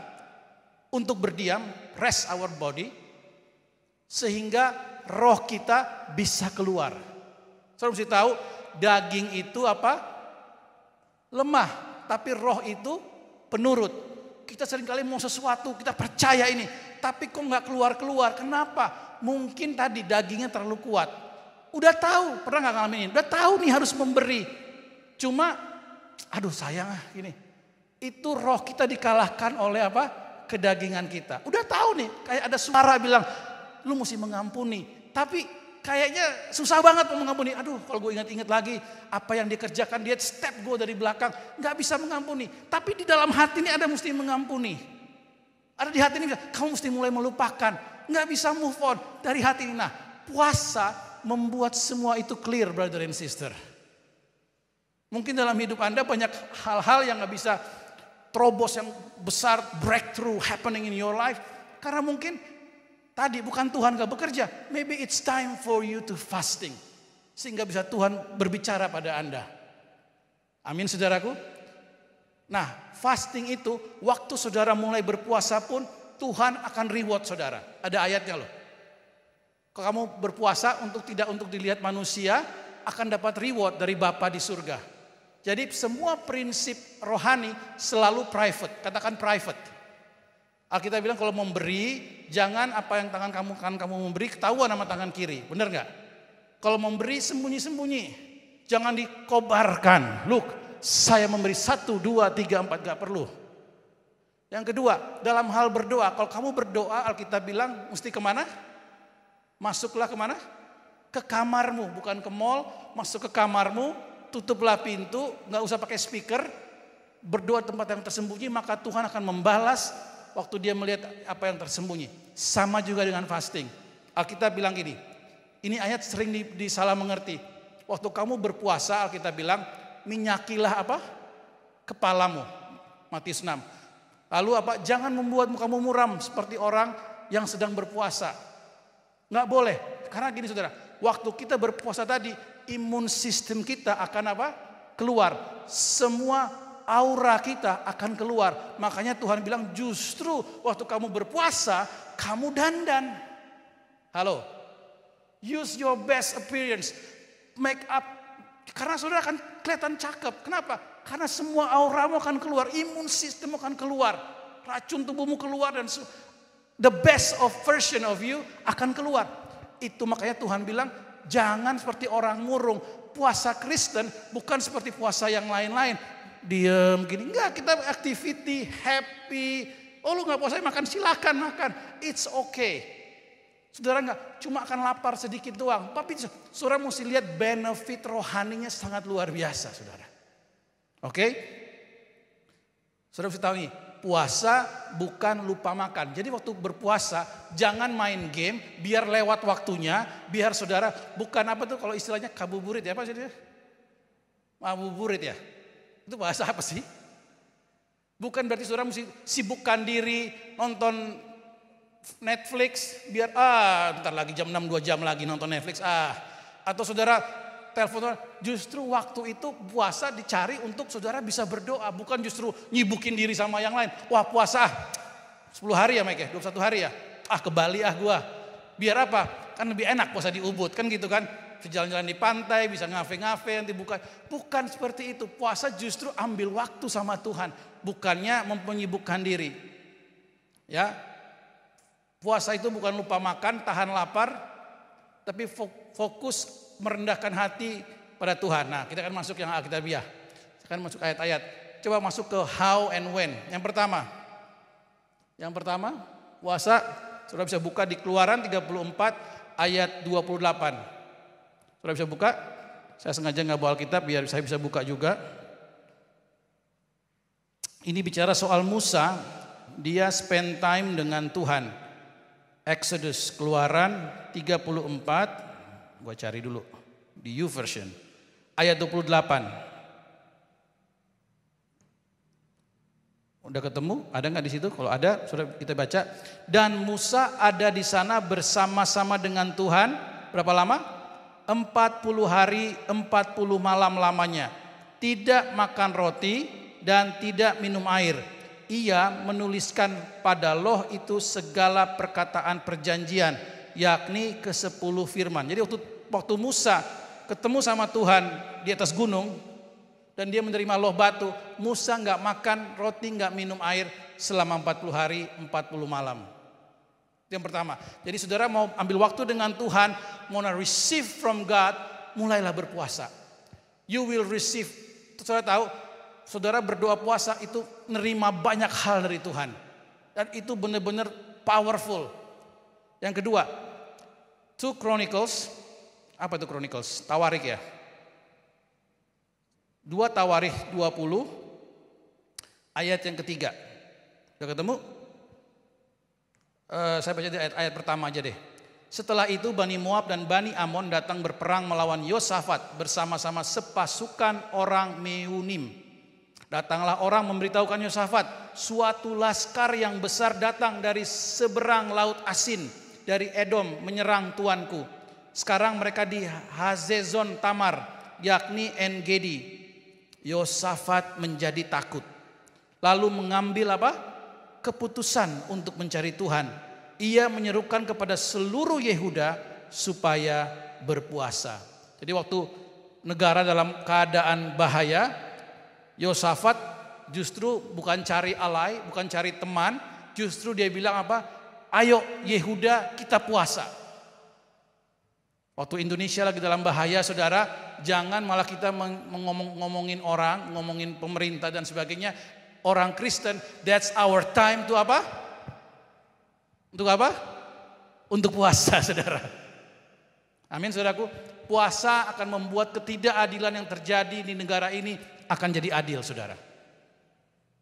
untuk berdiam, rest our body, sehingga roh kita bisa keluar. Saudara mesti tahu, daging itu apa? lemah, tapi roh itu penurut. Kita seringkali mau sesuatu, kita percaya ini, tapi kok nggak keluar-keluar. Kenapa? Mungkin tadi dagingnya terlalu kuat. Udah tahu, pernah nggak ngalamin ini? Udah tahu nih harus memberi. Cuma, aduh sayang ini. Itu roh kita dikalahkan oleh apa? Kedagingan kita. Udah tahu nih, kayak ada suara bilang, lu mesti mengampuni. Tapi kayaknya susah banget mau mengampuni. Aduh, kalau gue ingat-ingat lagi apa yang dikerjakan, dia step gue dari belakang, nggak bisa mengampuni. Tapi di dalam hati ini ada mesti mengampuni. Ada di hati ini, kamu mesti mulai melupakan. Nggak bisa move on dari hati ini. Nah, puasa membuat semua itu clear, brother and sister. Mungkin dalam hidup Anda banyak hal-hal yang nggak bisa terobos yang besar, breakthrough happening in your life. Karena mungkin tadi bukan Tuhan gak bekerja. Maybe it's time for you to fasting. Sehingga bisa Tuhan berbicara pada Anda. Amin saudaraku. Nah, fasting itu waktu saudara mulai berpuasa pun Tuhan akan reward saudara. Ada ayatnya loh. Kalau kamu berpuasa tidak untuk dilihat manusia, akan dapat reward dari Bapa di surga. Jadi semua prinsip rohani selalu private. Katakan private. Alkitab bilang kalau memberi, jangan apa yang tangan kamu memberi ketahuan sama tangan kiri. Benar nggak? Kalau memberi sembunyi-sembunyi. Jangan dikobarkan. Look, saya memberi 1, 2, 3, 4, gak perlu. Yang kedua, dalam hal berdoa. Kalau kamu berdoa, Alkitab bilang mesti kemana? Masuklah kemana? Ke kamarmu, bukan ke mall. Masuk ke kamarmu, tutuplah pintu, gak usah pakai speaker. Berdoa tempat yang tersembunyi, maka Tuhan akan membalas waktu dia melihat apa yang tersembunyi. Sama juga dengan fasting. Alkitab bilang gini, ini ayat sering disalah mengerti. Waktu kamu berpuasa, Alkitab bilang, minyakilah apa? Kepalamu. Matius 6. Lalu apa? Jangan membuat mukamu muram seperti orang yang sedang berpuasa. Nggak boleh. Karena gini saudara, waktu kita berpuasa tadi, imun sistem kita akan apa? Keluar. Semua aura kita akan keluar. Makanya Tuhan bilang justru waktu kamu berpuasa, kamu dandan. Halo. Use your best appearance. Make up. Karena saudara akan kelihatan cakep. Kenapa? Karena semua auramu akan keluar. Imun sistem akan keluar. Racun tubuhmu keluar. Dan the best of version of you akan keluar. Itu makanya Tuhan bilang jangan seperti orang murung. Puasa Kristen bukan seperti puasa yang lain-lain. Diem gini. Enggak, kita activity, happy. Oh lu gak puasa makan, silakan makan. It's okay. Saudara enggak, cuma akan lapar sedikit doang. Tapi saudara mesti lihat benefit rohaninya sangat luar biasa saudara. Oke? Saudara mesti tahu nih, puasa bukan lupa makan. Jadi waktu berpuasa jangan main game biar lewat waktunya. Biar saudara bukan apa tuh kalau istilahnya kabuburit ya apa sih dia? Ngabuburit ya. Itu bahasa apa sih? Bukan berarti saudara mesti sibukkan diri nonton Netflix biar bentar lagi jam 6 2 jam lagi nonton Netflix atau saudara telepon. Justru waktu itu puasa dicari untuk saudara bisa berdoa, bukan justru nyibukin diri sama yang lain. Wah puasa 10 hari ya Mike ya, 21 hari ya. Ke Bali gua. Biar apa? Kan lebih enak puasa di Ubud kan gitu kan. Bisa jalan-jalan di pantai, bisa ngafe-ngafe nanti buka. Bukan seperti itu. Puasa justru ambil waktu sama Tuhan, bukannya menyibukkan diri. Ya. Puasa itu bukan lupa makan, tahan lapar, tapi fokus merendahkan hati pada Tuhan. Nah, kita akan masuk yang Alkitabiah. Kita akan masuk ayat-ayat. Coba masuk ke how and when. Yang pertama, puasa, saudara bisa buka di Keluaran 34 ayat 28. Saudara bisa buka? Saya sengaja nggak bawa Alkitab biar saya bisa buka juga. Ini bicara soal Musa, dia spend time dengan Tuhan. Exodus Keluaran 34, gua cari dulu di YouVersion ayat 28. Udah ketemu? Ada nggak di situ? Kalau ada, sudah kita baca. Dan Musa ada di sana bersama-sama dengan Tuhan. Berapa lama? 40 hari, 40 malam lamanya. Tidak makan roti dan tidak minum air. Ia menuliskan pada loh itu segala perkataan perjanjian, yakni ke-10 firman. Jadi waktu Musa ketemu sama Tuhan di atas gunung, dan dia menerima loh batu. Musa nggak makan roti, nggak minum air selama 40 hari 40 malam. Itu yang pertama. Jadi saudara mau ambil waktu dengan Tuhan, mau receive from God, mulailah berpuasa. You will receive. Saudara tahu, saudara berdoa puasa itu nerima banyak hal dari Tuhan. Dan itu benar-benar powerful. Yang kedua, 2 Chronicles. Apa itu Chronicles? Tawarik ya. 2 Tawarikh 20 ayat yang ketiga. Sudah ketemu? Saya baca di ayat pertama aja deh. Setelah itu Bani Moab dan Bani Amon datang berperang melawan Yosafat bersama-sama sepasukan orang Meunim. Datanglah orang memberitahukan Yosafat, suatu laskar yang besar datang dari seberang laut Asin, dari Edom menyerang tuanku. Sekarang mereka di Hazezon Tamar, yakni En-Gedi. Yosafat menjadi takut. Lalu mengambil apa? Keputusan untuk mencari Tuhan. Ia menyerukan kepada seluruh Yehuda supaya berpuasa. Jadi waktu negara dalam keadaan bahaya, Yosafat justru bukan cari alay, bukan cari teman, justru dia bilang apa? Ayo Yehuda kita puasa. Waktu Indonesia lagi dalam bahaya saudara, jangan malah kita ngomongin orang, ngomongin pemerintah dan sebagainya. Orang Kristen, that's our time to apa? Untuk apa? Untuk puasa saudara. Amin saudaraku. Puasa akan membuat ketidakadilan yang terjadi di negara ini akan jadi adil saudara.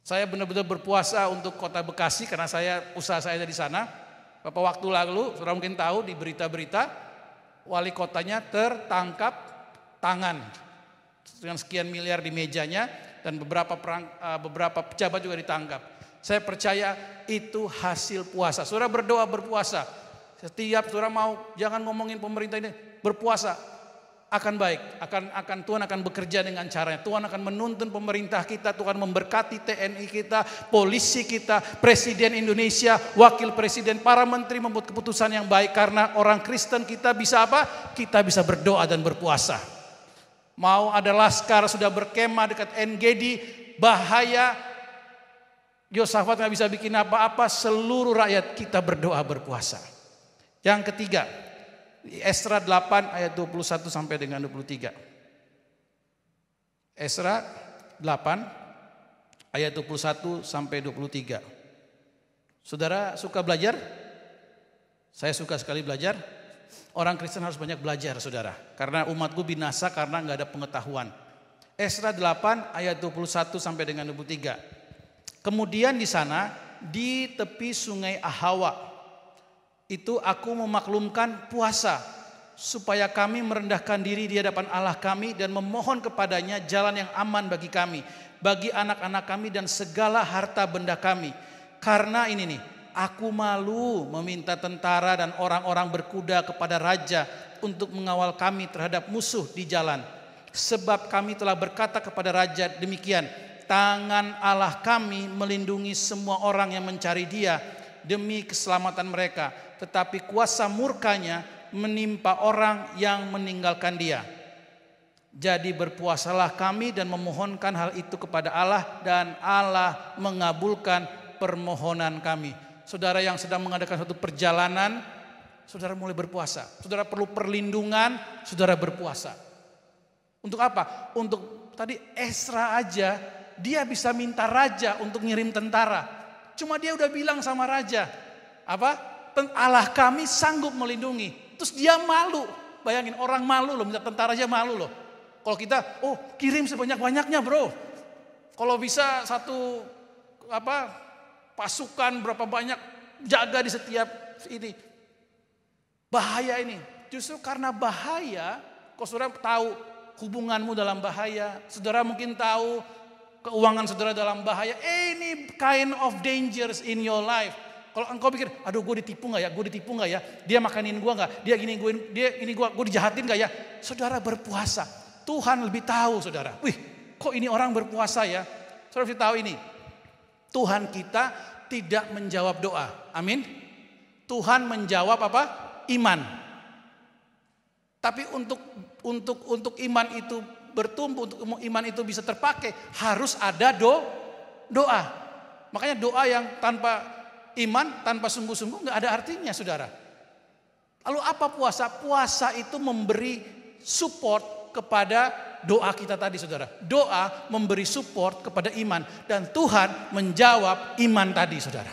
Saya benar-benar berpuasa untuk kota Bekasi karena usaha saya di sana. Beberapa waktu lalu, saudara mungkin tahu di berita-berita, wali kotanya tertangkap tangan dengan sekian miliar di mejanya dan beberapa pejabat juga ditangkap. Saya percaya itu hasil puasa. Saudara berdoa berpuasa. Setiap saudara mau jangan ngomongin pemerintah ini, berpuasa akan baik, akan Tuhan akan bekerja dengan caranya. Tuhan akan menuntun pemerintah kita, Tuhan memberkati TNI kita, polisi kita, Presiden Indonesia, Wakil Presiden, para menteri membuat keputusan yang baik karena orang Kristen kita bisa apa? Kita bisa berdoa dan berpuasa. Mau ada laskar sudah berkemah dekat En-Gedi, bahaya, Yosafat nggak bisa bikin apa-apa, seluruh rakyat kita berdoa berpuasa. Yang ketiga, Esra 8 ayat 21 sampai dengan 23. Esra 8 ayat 21 sampai 23. Saudara suka belajar? Saya suka sekali belajar. Orang Kristen harus banyak belajar saudara. Karena umatku binasa karena nggak ada pengetahuan. Esra 8 ayat 21 sampai dengan 23. Kemudian di sana di tepi sungai Ahawa itu aku memaklumkan puasa supaya kami merendahkan diri di hadapan Allah kami dan memohon kepadanya jalan yang aman bagi kami, bagi anak-anak kami dan segala harta benda kami. Karena ini nih, aku malu meminta tentara dan orang-orang berkuda kepada raja untuk mengawal kami terhadap musuh di jalan. Sebab kami telah berkata kepada raja demikian, tangan Allah kami melindungi semua orang yang mencari Dia demi keselamatan mereka. Tetapi kuasa murkanya menimpa orang yang meninggalkan Dia. Jadi berpuasalah kami dan memohonkan hal itu kepada Allah dan Allah mengabulkan permohonan kami. Saudara yang sedang mengadakan suatu perjalanan, saudara mulai berpuasa. Saudara perlu perlindungan, saudara berpuasa. Untuk apa? Untuk tadi Esra aja, dia bisa minta raja untuk ngirim tentara. Cuma dia udah bilang sama raja, apa? Allah kami sanggup melindungi. Terus dia malu. Bayangin orang malu loh, minta tentara aja malu loh. Kalau kita, kirim sebanyak-banyaknya bro. Kalau bisa satu pasukan berapa banyak jaga di setiap ini. Bahaya ini. Justru karena bahaya, kalau saudara tahu hubunganmu dalam bahaya, saudara mungkin tahu keuangan saudara dalam bahaya. Any kind of dangers in your life. Kalau engkau pikir, aduh gue ditipu gak ya, dia makanin gue gak, dia gue dijahatin gak ya. Saudara berpuasa, Tuhan lebih tahu saudara. Wih, kok ini orang berpuasa ya. Saudara harus tahu ini, Tuhan kita tidak menjawab doa, amin. Tuhan menjawab apa? Iman. Tapi untuk iman itu bertumbuh, untuk iman itu bisa terpakai, harus ada doa. Makanya doa yang tanpa iman, tanpa sungguh-sungguh nggak ada artinya, saudara. Lalu apa puasa? Puasa itu memberi support kepada doa kita tadi, saudara. Doa memberi support kepada iman, dan Tuhan menjawab iman tadi, saudara.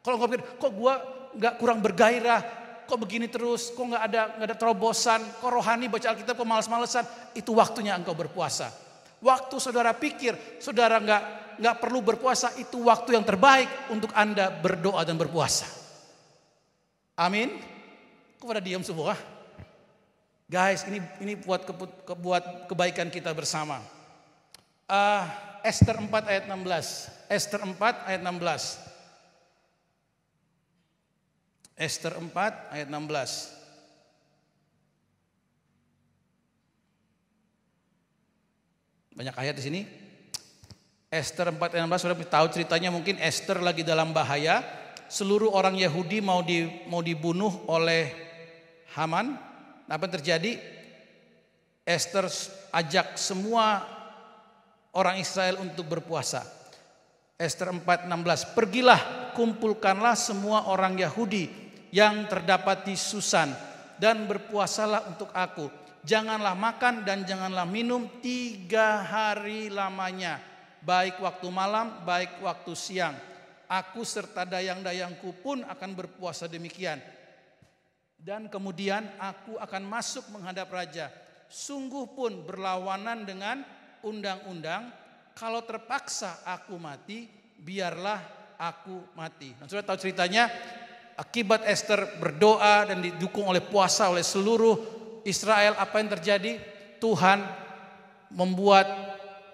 Kalau engkau pikir, kok gue nggak kurang bergairah, kok begini terus, kok nggak ada terobosan, kok rohani baca Alkitab kok males-malesan, itu waktunya engkau berpuasa. Waktu saudara pikir saudara nggak perlu berpuasa, itu waktu yang terbaik untuk Anda berdoa dan berpuasa. Amin. Kok pada diam semua? Guys, ini buat kebaikan kita bersama. Ester 4 ayat 16. Ester 4 ayat 16. Ester 4 ayat 16. Banyak ayat di sini. Ester 4 ayat 16, sudah tahu ceritanya mungkin. Ester lagi dalam bahaya. Seluruh orang Yahudi mau dibunuh oleh Haman. Apa yang terjadi? Ester ajak semua orang Israel untuk berpuasa. Ester 4:16, pergilah, kumpulkanlah semua orang Yahudi yang terdapat di Susan dan berpuasalah untuk aku. Janganlah makan dan janganlah minum 3 hari lamanya, baik waktu malam, baik waktu siang. Aku serta dayang-dayangku pun akan berpuasa demikian. Dan kemudian aku akan masuk menghadap raja. Sungguh pun berlawanan dengan undang-undang. Kalau terpaksa aku mati, biarlah aku mati. Nah, sudah tahu ceritanya, akibat Ester berdoa dan didukung oleh puasa oleh seluruh Israel, apa yang terjadi? Tuhan membuat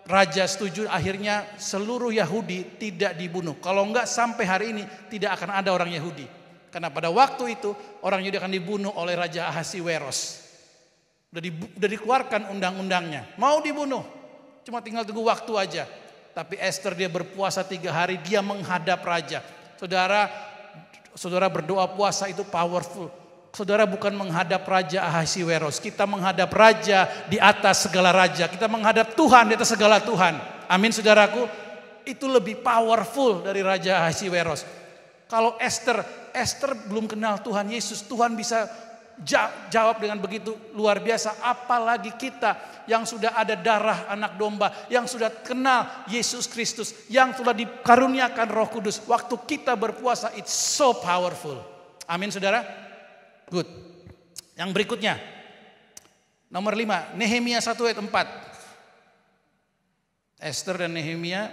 raja setuju, akhirnya seluruh Yahudi tidak dibunuh. Kalau enggak sampai hari ini tidak akan ada orang Yahudi. Karena pada waktu itu orang Yahudi akan dibunuh oleh Raja Ahasiweros. Udah dikeluarkan undang-undangnya. Mau dibunuh, cuma tinggal tunggu waktu aja. Tapi Ester dia berpuasa 3 hari, dia menghadap raja. Saudara berdoa puasa itu powerful. Saudara bukan menghadap Raja Ahasiweros. Kita menghadap Raja di atas segala raja. Kita menghadap Tuhan di atas segala Tuhan. Amin, saudaraku. Itu lebih powerful dari Raja Ahasiweros. Kalau Ester belum kenal Tuhan Yesus, Tuhan bisa jawab dengan begitu luar biasa. Apalagi kita yang sudah ada darah anak domba, yang sudah kenal Yesus Kristus, yang sudah dikaruniakan Roh Kudus. Waktu kita berpuasa, it's so powerful. Amin, saudara. Good. Yang berikutnya, nomor 5, Nehemia 1 ayat 4. Ester dan Nehemia,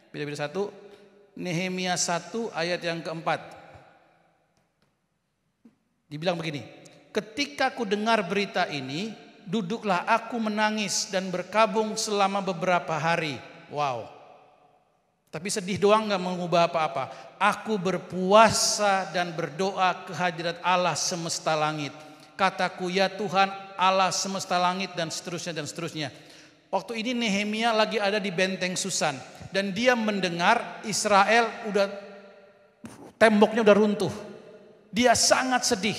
beda-beda satu. Nehemia 1 ayat yang keempat. Dibilang begini, ketika ku dengar berita ini, duduklah aku menangis dan berkabung selama beberapa hari. Wow. Tapi sedih doang gak mengubah apa-apa. Aku berpuasa dan berdoa ke hadirat Allah semesta langit. Kataku, ya Tuhan Allah semesta langit, dan seterusnya dan seterusnya. Waktu ini Nehemia lagi ada di benteng Susan. Dan dia mendengar Israel temboknya udah runtuh. Dia sangat sedih.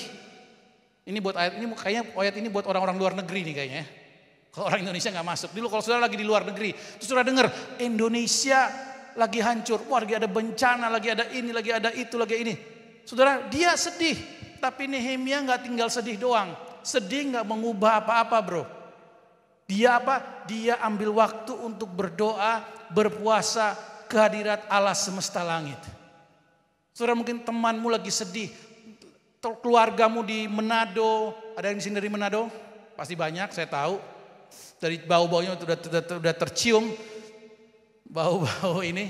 Ini buat ayat ini, kayaknya ayat ini buat orang-orang luar negeri nih kayaknya. Kalau orang Indonesia gak masuk. Dulu kalau saudara lagi di luar negeri, terus saudara dengar Indonesia lagi hancur, wah lagi ada bencana, lagi ada ini, lagi ada itu, lagi ini. Saudara, dia sedih. Tapi Nehemia gak tinggal sedih doang. Sedih gak mengubah apa-apa, bro. Dia apa? Dia ambil waktu untuk berdoa, berpuasa ke hadirat Allah semesta langit. Saudara, mungkin temanmu lagi sedih, keluargamu di Manado, ada yang di sini dari Manado? Pasti banyak, saya tahu. Dari bau-baunya sudah tercium bau-bau ini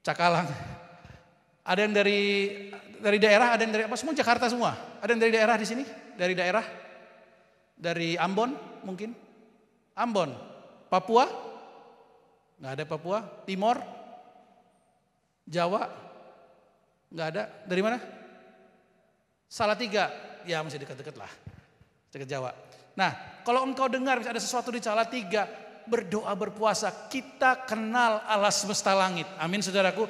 cakalang. Ada yang dari daerah, ada yang dari apa? Semua Jakarta semua. Ada yang dari daerah di sini? Dari daerah? Dari Ambon mungkin? Ambon, Papua? Nggak ada Papua. Timor? Jawa? Nggak ada. Dari mana? Salatiga. Ya masih dekat-dekat lah. Dekat Jawa. Nah, kalau engkau dengar ada sesuatu di Salatiga, berdoa berpuasa, kita kenal Allah semesta langit. Amin, saudaraku.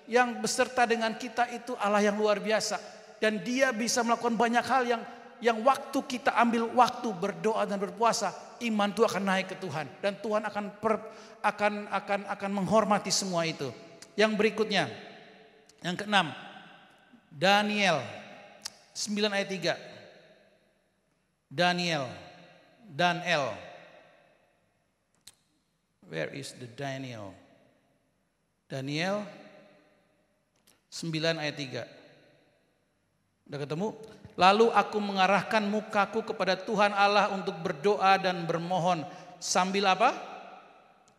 Yang beserta dengan kita itu Allah yang luar biasa. Dan dia bisa melakukan banyak hal yang yang waktu kita ambil waktu berdoa dan berpuasa, iman itu akan naik ke Tuhan dan Tuhan akan menghormati semua itu. Yang berikutnya, yang keenam, Daniel 9 ayat 3. Daniel, Dan-el. Where is the Daniel? Daniel 9 ayat 3. Udah ketemu? Lalu aku mengarahkan mukaku kepada Tuhan Allah untuk berdoa dan bermohon sambil apa?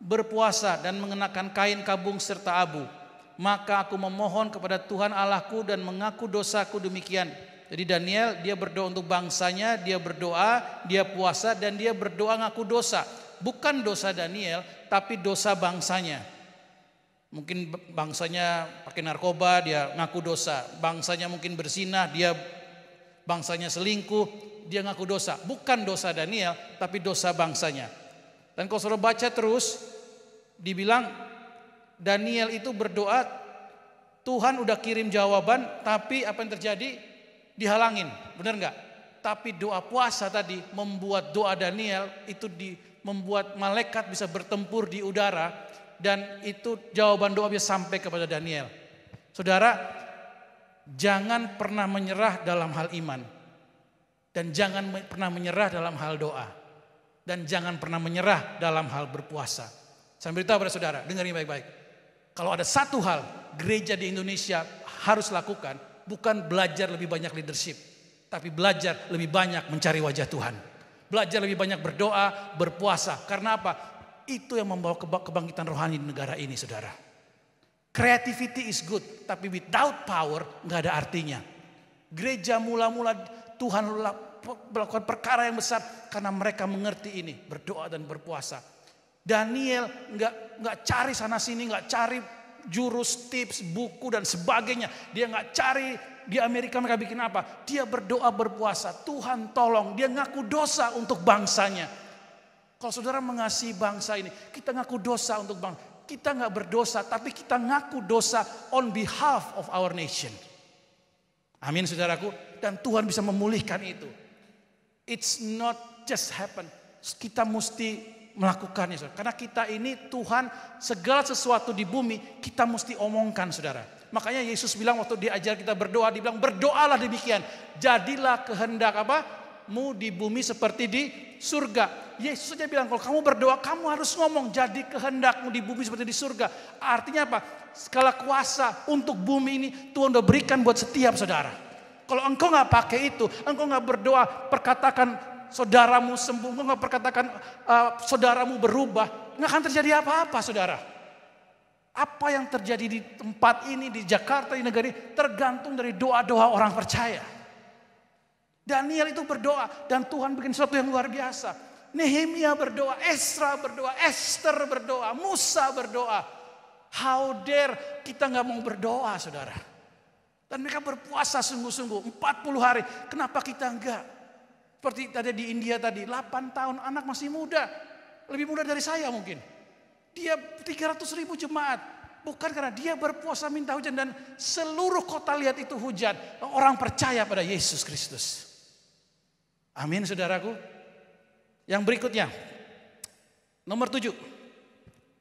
Berpuasa dan mengenakan kain kabung serta abu. Maka aku memohon kepada Tuhan Allahku dan mengaku dosaku demikian. Jadi Daniel dia berdoa untuk bangsanya, dia berdoa, dia puasa dan dia berdoa ngaku dosa. Bukan dosa Daniel tapi dosa bangsanya. Mungkin bangsanya pakai narkoba, dia ngaku dosa. Bangsanya mungkin berzinah, bangsanya selingkuh, dia ngaku dosa. Bukan dosa Daniel, tapi dosa bangsanya. Dan kalau saudara baca terus, dibilang Daniel itu berdoa, Tuhan udah kirim jawaban, tapi apa yang terjadi? Dihalangin, benar nggak? Tapi doa puasa tadi membuat doa Daniel itu membuat malaikat bisa bertempur di udara, dan itu jawaban doa bisa sampai kepada Daniel. Saudara, jangan pernah menyerah dalam hal iman. Dan jangan pernah menyerah dalam hal doa. Dan jangan pernah menyerah dalam hal berpuasa. Saya beritahu pada saudara, dengar ini baik-baik. Kalau ada satu hal gereja di Indonesia harus lakukan, bukan belajar lebih banyak leadership, tapi belajar lebih banyak mencari wajah Tuhan. Belajar lebih banyak berdoa, berpuasa. Karena apa? Itu yang membawa kebangkitan rohani di negara ini, saudara. Creativity is good, tapi without power nggak ada artinya. Gereja mula-mula Tuhan melakukan perkara yang besar karena mereka mengerti ini, berdoa dan berpuasa. Daniel nggak cari sana sini, nggak cari jurus, tips, buku dan sebagainya. Dia nggak cari di Amerika mereka bikin apa. Dia berdoa berpuasa. Tuhan tolong. Dia ngaku dosa untuk bangsanya. Kalau saudara mengasihi bangsa ini, kita ngaku dosa untuk bangsa. Kita nggak berdosa, tapi kita ngaku dosa on behalf of our nation. Amin saudaraku. Dan Tuhan bisa memulihkan itu. It's not just happen. Kita mesti melakukannya, saudara. Karena kita ini Tuhan, segala sesuatu di bumi kita mesti omongkan, saudara. Makanya Yesus bilang waktu dia ajar kita berdoa, dia bilang berdoalah demikian. Jadilah kehendak mu di bumi seperti di surga. Yesus saja bilang kalau kamu berdoa kamu harus ngomong jadi kehendakmu di bumi seperti di surga. Artinya apa? Segala kuasa untuk bumi ini Tuhan udah berikan buat setiap saudara. Kalau engkau nggak pakai itu, engkau nggak berdoa, perkatakan saudaramu sembuh, engkau nggak perkatakan saudaramu berubah, nggak akan terjadi apa-apa, saudara. Apa yang terjadi di tempat ini, di Jakarta, di negara ini tergantung dari doa-doa orang percaya. Daniel itu berdoa dan Tuhan bikin sesuatu yang luar biasa. Nehemia berdoa, Esra berdoa, Esther berdoa, Musa berdoa. How dare kita nggak mau berdoa, saudara? Dan mereka berpuasa sungguh-sungguh 40 hari. Kenapa kita enggak? Seperti tadi di India tadi, 8 tahun anak masih muda. Lebih muda dari saya mungkin. Dia 300.000 jemaat. Bukan karena dia berpuasa minta hujan dan seluruh kota lihat itu hujan. Orang percaya pada Yesus Kristus. Amin saudaraku. Yang berikutnya. Nomor 7.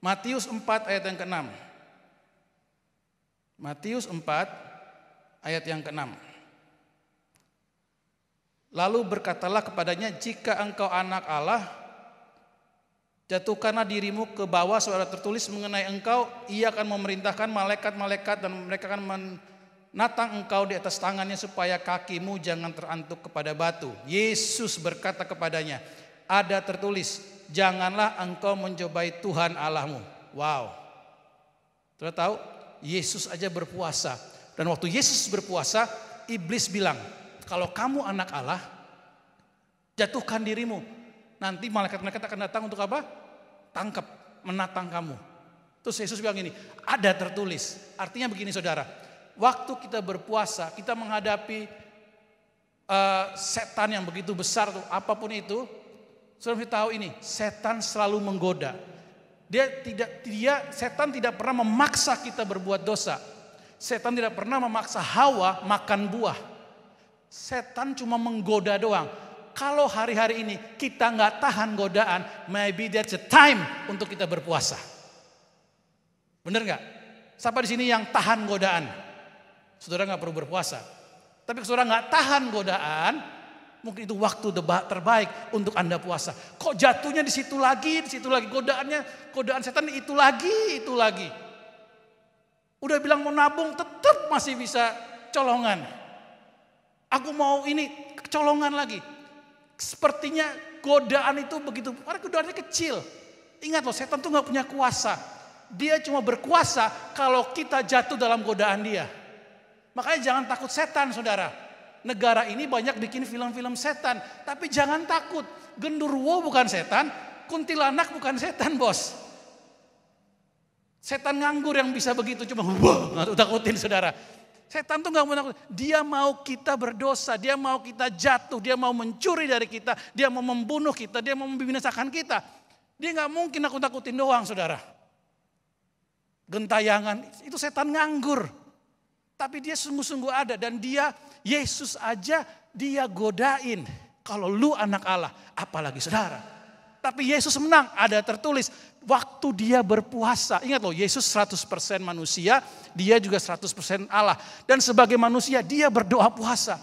Matius 4 ayat yang ke-6. Matius 4 ayat yang ke-6. Lalu berkatalah kepadanya, jika engkau anak Allah, jatuhkanlah dirimu ke bawah, sebab tertulis mengenai engkau, ia akan memerintahkan malaikat-malaikat dan mereka akan menatang engkau di atas tangannya supaya kakimu jangan terantuk kepada batu. Yesus berkata kepadanya, ada tertulis, janganlah engkau mencobai Tuhan Allahmu. Wow. Sudah tahu? Yesus aja berpuasa. Dan waktu Yesus berpuasa, iblis bilang, kalau kamu anak Allah, jatuhkan dirimu. Nanti malaikat-malaikat akan datang untuk apa? Tangkap, menatang kamu. Terus Yesus bilang gini, ada tertulis. Artinya begini saudara, waktu kita berpuasa, kita menghadapi setan yang begitu besar, tuh, apapun itu. Saudara tahu ini, setan selalu menggoda. Setan tidak pernah memaksa kita berbuat dosa. Setan tidak pernah memaksa Hawa makan buah. Setan cuma menggoda doang. Kalau hari-hari ini kita nggak tahan godaan, maybe that's a time untuk kita berpuasa. Bener nggak? Siapa di sini yang tahan godaan? Saudara nggak perlu berpuasa. Tapi saudara nggak tahan godaan, mungkin itu waktu terbaik untuk Anda puasa. Kok jatuhnya di situ lagi, godaan setan itu lagi. Udah bilang mau nabung, tetap masih bisa colongan. Aku mau ini, colongan lagi. Sepertinya godaan itu begitu, karena godaannya kecil. Ingat loh, setan tuh gak punya kuasa. Dia cuma berkuasa kalau kita jatuh dalam godaan dia. Makanya jangan takut setan, saudara. Negara ini banyak bikin film-film setan, tapi jangan takut. Genderuwo bukan setan, kuntilanak bukan setan, bos. Setan nganggur yang bisa begitu, cuma takutin saudara. Setan tuh gak mau takut. Dia mau kita berdosa, dia mau kita jatuh, dia mau mencuri dari kita, dia mau membunuh kita, dia mau membinasakan kita. Dia gak mungkin nakut-nakutin doang, saudara. Gentayangan, itu setan nganggur. Tapi dia sungguh-sungguh ada, dan dia, Yesus aja dia godain. Kalau lu anak Allah, apalagi saudara. Tapi Yesus menang, ada tertulis waktu dia berpuasa. Ingat loh, Yesus 100% manusia, dia juga 100% Allah. Dan sebagai manusia dia berdoa puasa.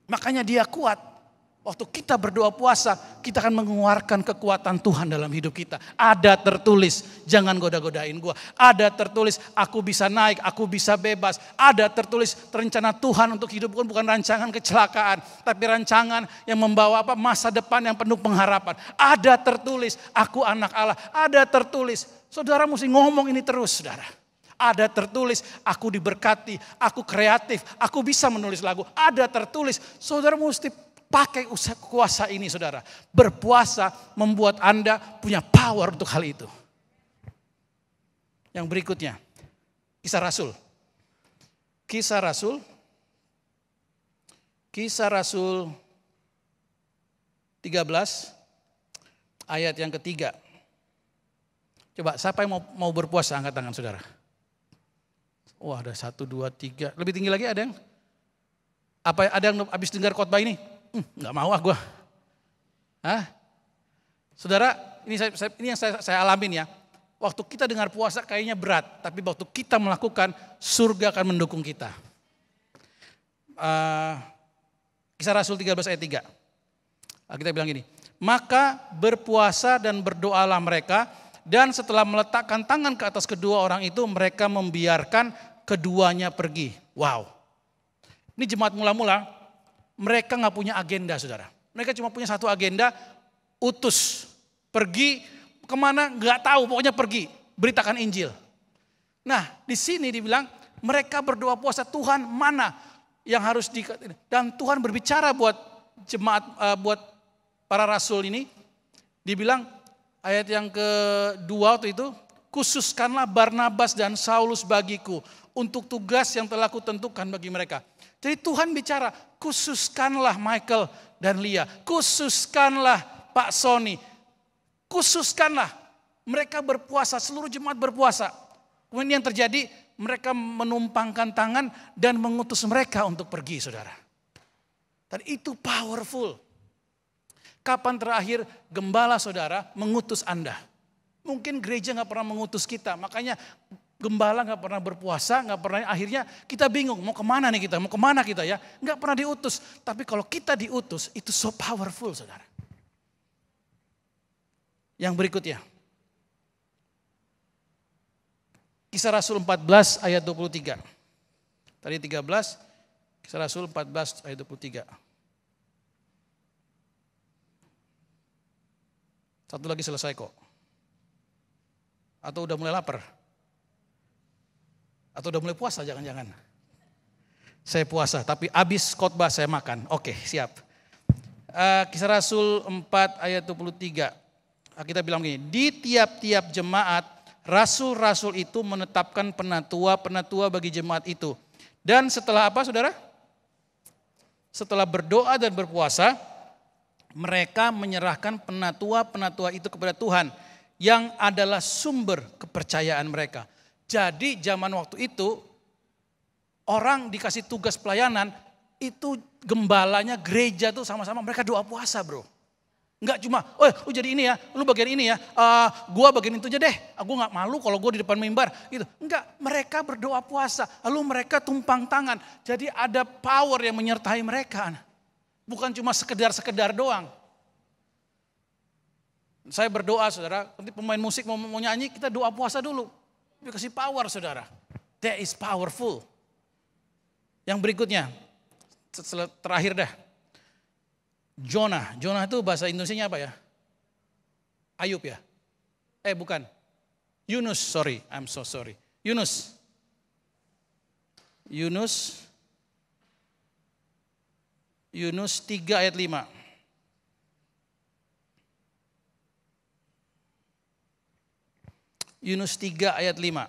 Makanya dia kuat. Waktu kita berdoa puasa, kita akan mengeluarkan kekuatan Tuhan dalam hidup kita. Ada tertulis, jangan goda-godain gua. Ada tertulis, aku bisa naik, aku bisa bebas. Ada tertulis, rencana Tuhan untuk hidupku bukan rancangan kecelakaan, tapi rancangan yang membawa masa depan yang penuh pengharapan. Ada tertulis, aku anak Allah. Ada tertulis, saudara mesti ngomong ini terus, saudara. Ada tertulis, aku diberkati, aku kreatif, aku bisa menulis lagu. Ada tertulis, saudara mesti pakai kuasa ini, saudara. Berpuasa membuat Anda punya power untuk hal itu. Yang berikutnya, Kisah Rasul. Kisah Rasul 13 ayat yang ketiga. Coba siapa yang mau berpuasa, angkat tangan saudara. Wah, ada 1, 2, 3. Lebih tinggi lagi ada yang? Apa ada yang habis dengar khotbah ini? Nggak mau gue. Saudara, ini yang saya alamin ya. Waktu kita dengar puasa kayaknya berat, tapi waktu kita melakukan, surga akan mendukung kita. Kisah Rasul 13 ayat 3. Kita bilang gini, maka berpuasa dan berdoalah mereka, dan setelah meletakkan tangan ke atas kedua orang itu, mereka membiarkan keduanya pergi. Wow. Ini jemaat mula-mula. Mereka gak punya agenda, saudara. Mereka cuma punya satu agenda, utus. Pergi kemana gak tahu, pokoknya pergi. Beritakan Injil. Nah, di sini dibilang mereka berdoa puasa, Tuhan mana yang harus dan Tuhan berbicara buat jemaat, buat para rasul ini. Dibilang ayat yang kedua waktu itu, khususkanlah Barnabas dan Saulus bagiku untuk tugas yang telah kutentukan bagi mereka. Jadi Tuhan bicara, khususkanlah Michael dan Lia, khususkanlah Pak Sony, khususkanlah mereka berpuasa, seluruh jemaat berpuasa. Kemudian yang terjadi, mereka menumpangkan tangan dan mengutus mereka untuk pergi, saudara. Dan itu powerful. Kapan terakhir gembala saudara mengutus Anda? Mungkin gereja gak pernah mengutus kita, makanya gembala gak pernah berpuasa, gak pernah, akhirnya kita bingung mau kemana kita ya. Gak pernah diutus, tapi kalau kita diutus itu so powerful, saudara. Yang berikutnya, Kisah Rasul 14 ayat 23. Tadi 13, Kisah Rasul 14 ayat 23. Satu lagi selesai kok. Atau udah mulai lapar? Atau udah mulai puasa jangan-jangan? Saya puasa, tapi abis khotbah saya makan. Oke, siap. Kisah Rasul 4 ayat 23. Kita bilang begini, di tiap-tiap jemaat, rasul-rasul itu menetapkan penatua bagi jemaat itu. Dan setelah apa, saudara? Setelah berdoa dan berpuasa, mereka menyerahkan penatua itu kepada Tuhan, yang adalah sumber kepercayaan mereka. Jadi zaman waktu itu, orang dikasih tugas pelayanan, itu gembalanya gereja tuh sama-sama mereka doa puasa bro. Enggak cuma, oh lu jadi ini ya, lu bagian ini ya, gua bagian itu aja deh. Aku nggak malu kalau gua di depan mimbar gitu. Enggak, mereka berdoa puasa, lalu mereka tumpang tangan. Jadi ada power yang menyertai mereka. Bukan cuma sekedar doang. Saya berdoa saudara, nanti pemain musik mau nyanyi, kita doa puasa dulu. Dia kasih power saudara. That is powerful. Yang berikutnya, terakhir dah. Jonah itu bahasa Indonesianya apa ya? Ayub ya? Bukan. Yunus, sorry, I'm so sorry. Yunus 3 ayat 5. Yunus 3 ayat 5.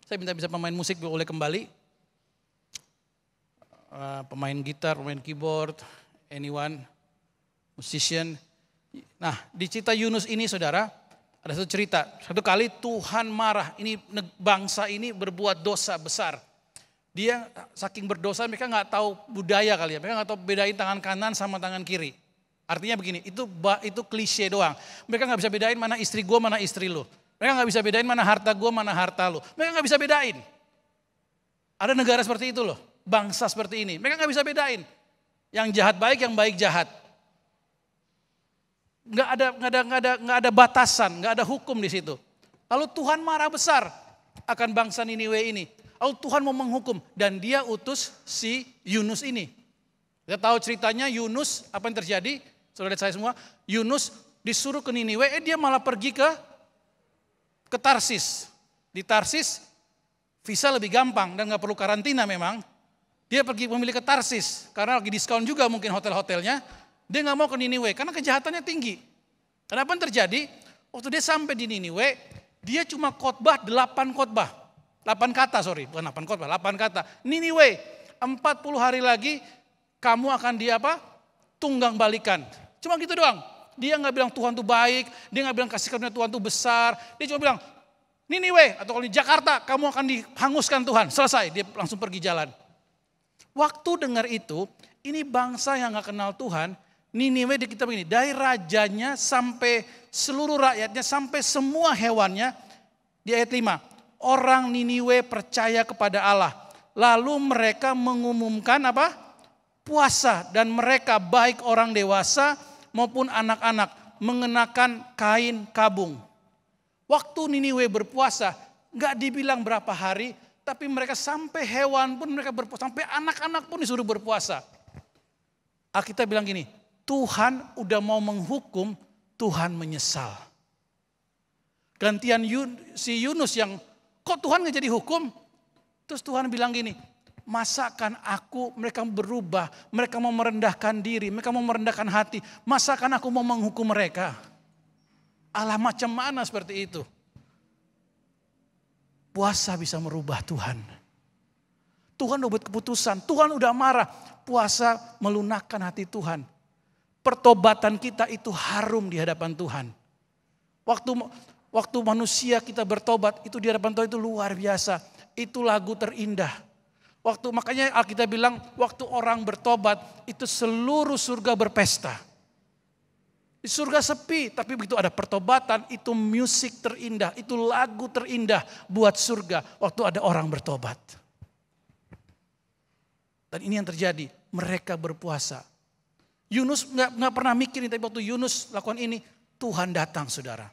Saya minta bisa pemain musik boleh kembali. Pemain gitar, pemain keyboard, anyone, musician. Nah, di cerita Yunus ini saudara, ada satu cerita. Satu kali Tuhan marah, ini bangsa ini berbuat dosa besar. Dia saking berdosa mereka nggak tahu budaya kali ya, mereka nggak tahu bedain tangan kanan sama tangan kiri. Artinya begini, itu klise doang. Mereka nggak bisa bedain mana istri gue, mana istri lu. Mereka nggak bisa bedain mana harta gue, mana harta lu. Mereka nggak bisa bedain. Ada negara seperti itu loh, bangsa seperti ini. Mereka nggak bisa bedain. Yang jahat baik, yang baik jahat. Nggak ada batasan, nggak ada hukum di situ. Lalu Tuhan marah besar akan bangsa Niniwe ini. Lalu Tuhan mau menghukum dan dia utus si Yunus ini. Kita tahu ceritanya Yunus, apa yang terjadi? Saudara saya semua, Yunus disuruh ke Niniwe, dia malah pergi ke Tarsis. Di Tarsis visa lebih gampang dan nggak perlu karantina memang. Dia pergi memilih ke Tarsis karena lagi diskon juga mungkin hotel-hotelnya. Dia nggak mau ke Niniwe karena kejahatannya tinggi. Kenapa yang terjadi? Waktu dia sampai di Niniwe, dia cuma khotbah 8 khotbah. 8 kata, sorry, bukan 8 khotbah, 8 kata. Niniwe, 40 hari lagi kamu akan tunggang balikan. Cuma gitu doang. Dia nggak bilang Tuhan tuh baik, dia nggak bilang kasih karunia Tuhan tuh besar. Dia cuma bilang, Niniwe atau kalau di Jakarta kamu akan dihanguskan Tuhan. Selesai, dia langsung pergi jalan. Waktu dengar itu, ini bangsa yang gak kenal Tuhan, Niniwe di kita begini, dari rajanya sampai seluruh rakyatnya, sampai semua hewannya, di ayat 5, orang Niniwe percaya kepada Allah. Lalu mereka mengumumkan apa? Puasa, dan mereka baik orang dewasa maupun anak-anak mengenakan kain kabung. Waktu Niniwe berpuasa, gak dibilang berapa hari, tapi mereka sampai hewan pun mereka berpuasa, sampai anak-anak pun disuruh berpuasa. Alkitab bilang gini, Tuhan udah mau menghukum, Tuhan menyesal. Gantian si Yunus yang, kok Tuhan gak jadi hukum? Terus Tuhan bilang gini, masakan aku, mereka berubah, mereka mau merendahkan diri, mereka mau merendahkan hati. Masakan aku mau menghukum mereka? Allah macam mana seperti itu? Puasa bisa merubah Tuhan. Tuhan udah buat keputusan, Tuhan udah marah. Puasa melunakkan hati Tuhan. Pertobatan kita itu harum di hadapan Tuhan. Waktu manusia kita bertobat itu di hadapan Tuhan itu luar biasa. Itu lagu terindah. Makanya Alkitab bilang waktu orang bertobat itu seluruh surga berpesta. Di surga sepi, tapi begitu ada pertobatan, itu musik terindah, itu lagu terindah buat surga waktu ada orang bertobat. Dan ini yang terjadi, mereka berpuasa. Yunus nggak pernah mikirin, tapi waktu Yunus lakukan ini, Tuhan datang saudara.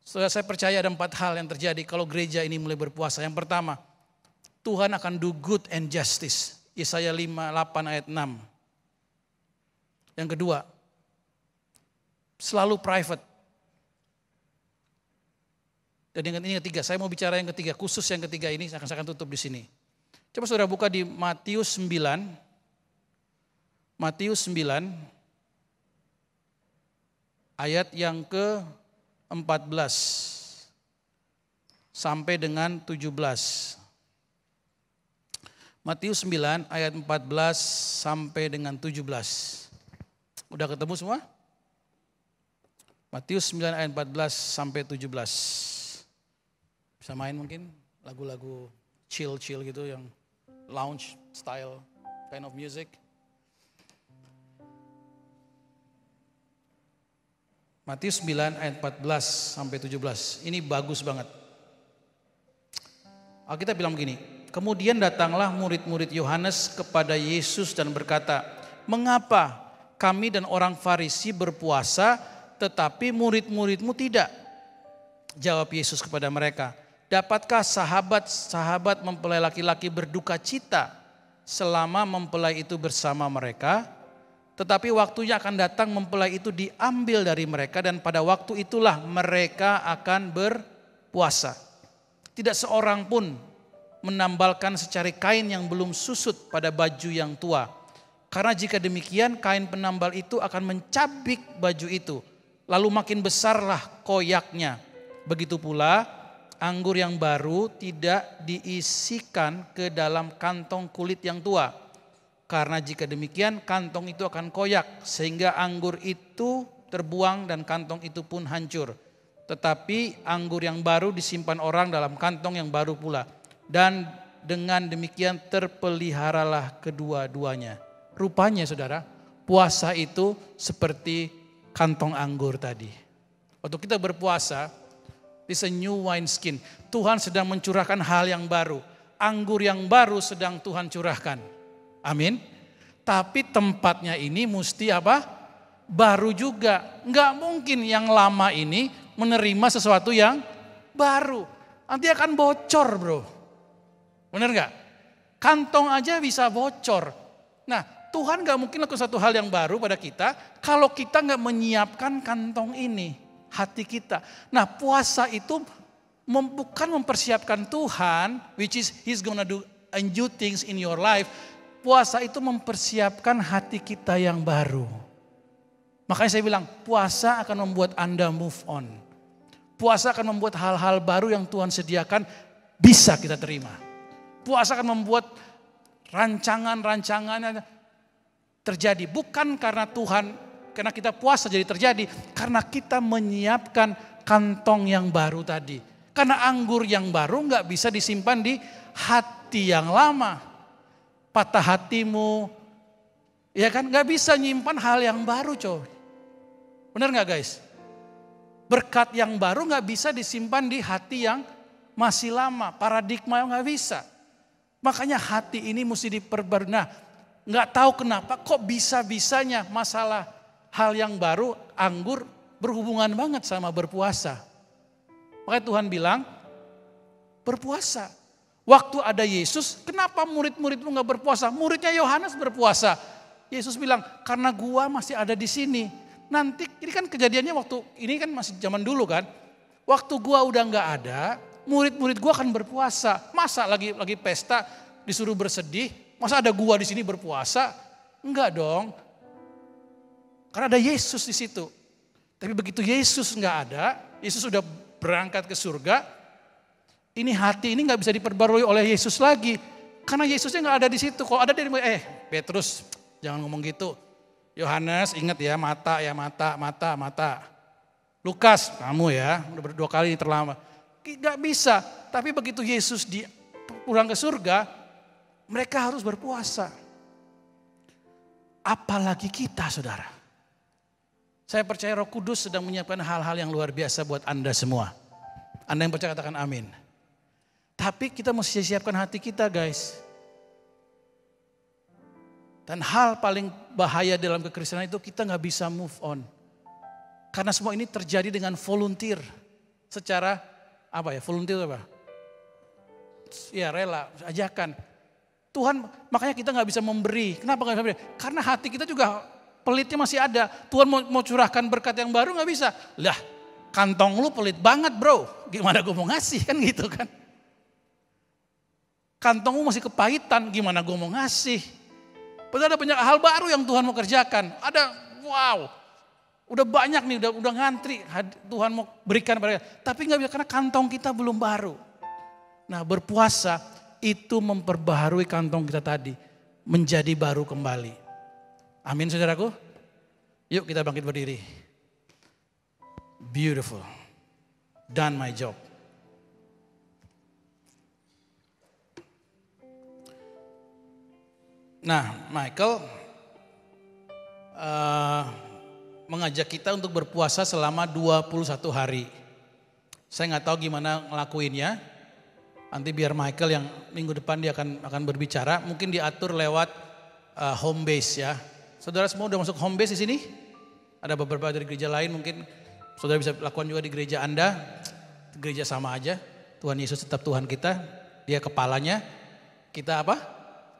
Saya percaya ada 4 hal yang terjadi kalau gereja ini mulai berpuasa. Yang pertama, Tuhan akan do good and justice. Yesaya 58 ayat 6. Yang kedua, selalu private. Dan ini yang ketiga, saya mau bicara yang ketiga, khusus yang ketiga ini saya akan tutup di sini. Coba saudara buka di Matius 9. Matius 9 ayat yang ke-14 sampai dengan 17. Matius 9 ayat 14 sampai dengan 17. Udah ketemu semua? Matius 9 ayat 14 sampai 17. Bisa main mungkin lagu-lagu chill gitu yang lounge style kind of music. Matius 9 ayat 14 sampai 17. Ini bagus banget. Alkitab bilang begini, kemudian datanglah murid-murid Yohanes kepada Yesus dan berkata, mengapa kami dan orang Farisi berpuasa tetapi murid-muridmu tidak? Jawab Yesus kepada mereka, dapatkah sahabat-sahabat mempelai laki-laki berduka cita selama mempelai itu bersama mereka? Tetapi waktunya akan datang mempelai itu diambil dari mereka dan pada waktu itulah mereka akan berpuasa. Tidak seorang pun menambalkan secari kain yang belum susut pada baju yang tua. Karena jika demikian kain penambal itu akan mencabik baju itu. Lalu makin besarlah koyaknya. Begitu pula anggur yang baru tidak diisikan ke dalam kantong kulit yang tua. Karena jika demikian kantong itu akan koyak sehingga anggur itu terbuang dan kantong itu pun hancur. Tetapi anggur yang baru disimpan orang dalam kantong yang baru pula. Dan dengan demikian terpeliharalah kedua-duanya. Rupanya saudara, puasa itu seperti kantong anggur tadi. Waktu kita berpuasa, it's a new wine skin. Tuhan sedang mencurahkan hal yang baru. Anggur yang baru sedang Tuhan curahkan. Amin. Tapi tempatnya ini mesti apa? Baru juga. Enggak mungkin yang lama ini menerima sesuatu yang baru. Nanti akan bocor bro. Benar enggak? Kantong aja bisa bocor. Nah Tuhan enggak mungkin lakukan satu hal yang baru pada kita kalau kita enggak menyiapkan kantong ini. Hati kita. Nah puasa itu bukan mempersiapkan Tuhan, which is He's gonna do new things in your life. Puasa itu mempersiapkan hati kita yang baru. Makanya saya bilang puasa akan membuat Anda move on. Puasa akan membuat hal-hal baru yang Tuhan sediakan bisa kita terima. Puasa akan membuat rancangan-rancangan terjadi. Bukan karena Tuhan, karena kita puasa jadi terjadi. Karena kita menyiapkan kantong yang baru tadi. Karena anggur yang baru gak bisa disimpan di hati yang lama. Patah hatimu, ya kan gak bisa nyimpan hal yang baru coy. Benar gak guys? Berkat yang baru gak bisa disimpan di hati yang masih lama. Paradigma yang gak bisa. Makanya hati ini mesti diperbarui. Nah gak tahu kenapa kok bisa-bisanya masalah hal yang baru, anggur berhubungan banget sama berpuasa. Makanya Tuhan bilang berpuasa. Waktu ada Yesus, kenapa murid-muridmu gak berpuasa? Muridnya Yohanes berpuasa. Yesus bilang, karena gua masih ada di sini. Nanti, ini kan kejadiannya waktu, ini kan masih zaman dulu kan. Waktu gua udah gak ada, murid-murid gua akan berpuasa. Masa lagi pesta, disuruh bersedih, masa ada gua di sini berpuasa? Enggak dong. Karena ada Yesus di situ. Tapi begitu Yesus gak ada, Yesus sudah berangkat ke surga, ini hati ini gak bisa diperbarui oleh Yesus lagi. Karena Yesusnya gak ada di situ. Kalau ada dia, Petrus jangan ngomong gitu. Yohanes ingat ya, mata. Lukas, kamu ya, udah berdua kali terlama. Gak bisa. Tapi begitu Yesus pulang ke surga, mereka harus berpuasa. Apalagi kita saudara. Saya percaya Roh Kudus sedang menyiapkan hal-hal yang luar biasa buat Anda semua. Anda yang percaya katakan amin. Tapi kita mesti siapkan hati kita guys. Dan hal paling bahaya dalam kekristenan itu kita gak bisa move on. Karena semua ini terjadi dengan volunteer. Secara volunteer apa? Ya rela, ajakan. Tuhan makanya kita gak bisa memberi. Kenapa gak bisa memberi? Karena hati kita juga pelitnya masih ada. Tuhan mau curahkan berkat yang baru gak bisa. Lah kantong lu pelit banget bro. Gimana gue mau ngasih kan gitu kan. Kantongmu masih kepahitan, gimana gue mau ngasih. Padahal ada banyak hal baru yang Tuhan mau kerjakan. Ada, wow, udah banyak nih, udah ngantri. Tuhan mau berikan pada kita. Tapi gak bisa karena kantong kita belum baru. Nah berpuasa itu memperbaharui kantong kita tadi. Menjadi baru kembali. Amin saudaraku. Yuk kita bangkit berdiri. Beautiful. Done my job. Nah, Michael mengajak kita untuk berpuasa selama 21 hari. Saya nggak tahu gimana ngelakuinnya. Nanti biar Michael yang minggu depan dia akan berbicara. Mungkin diatur lewat home base ya. Saudara semua udah masuk home base di sini? Ada beberapa dari gereja lain mungkin saudara bisa lakukan juga di gereja Anda. Gereja sama aja. Tuhan Yesus tetap Tuhan kita. Dia kepalanya. Kita apa?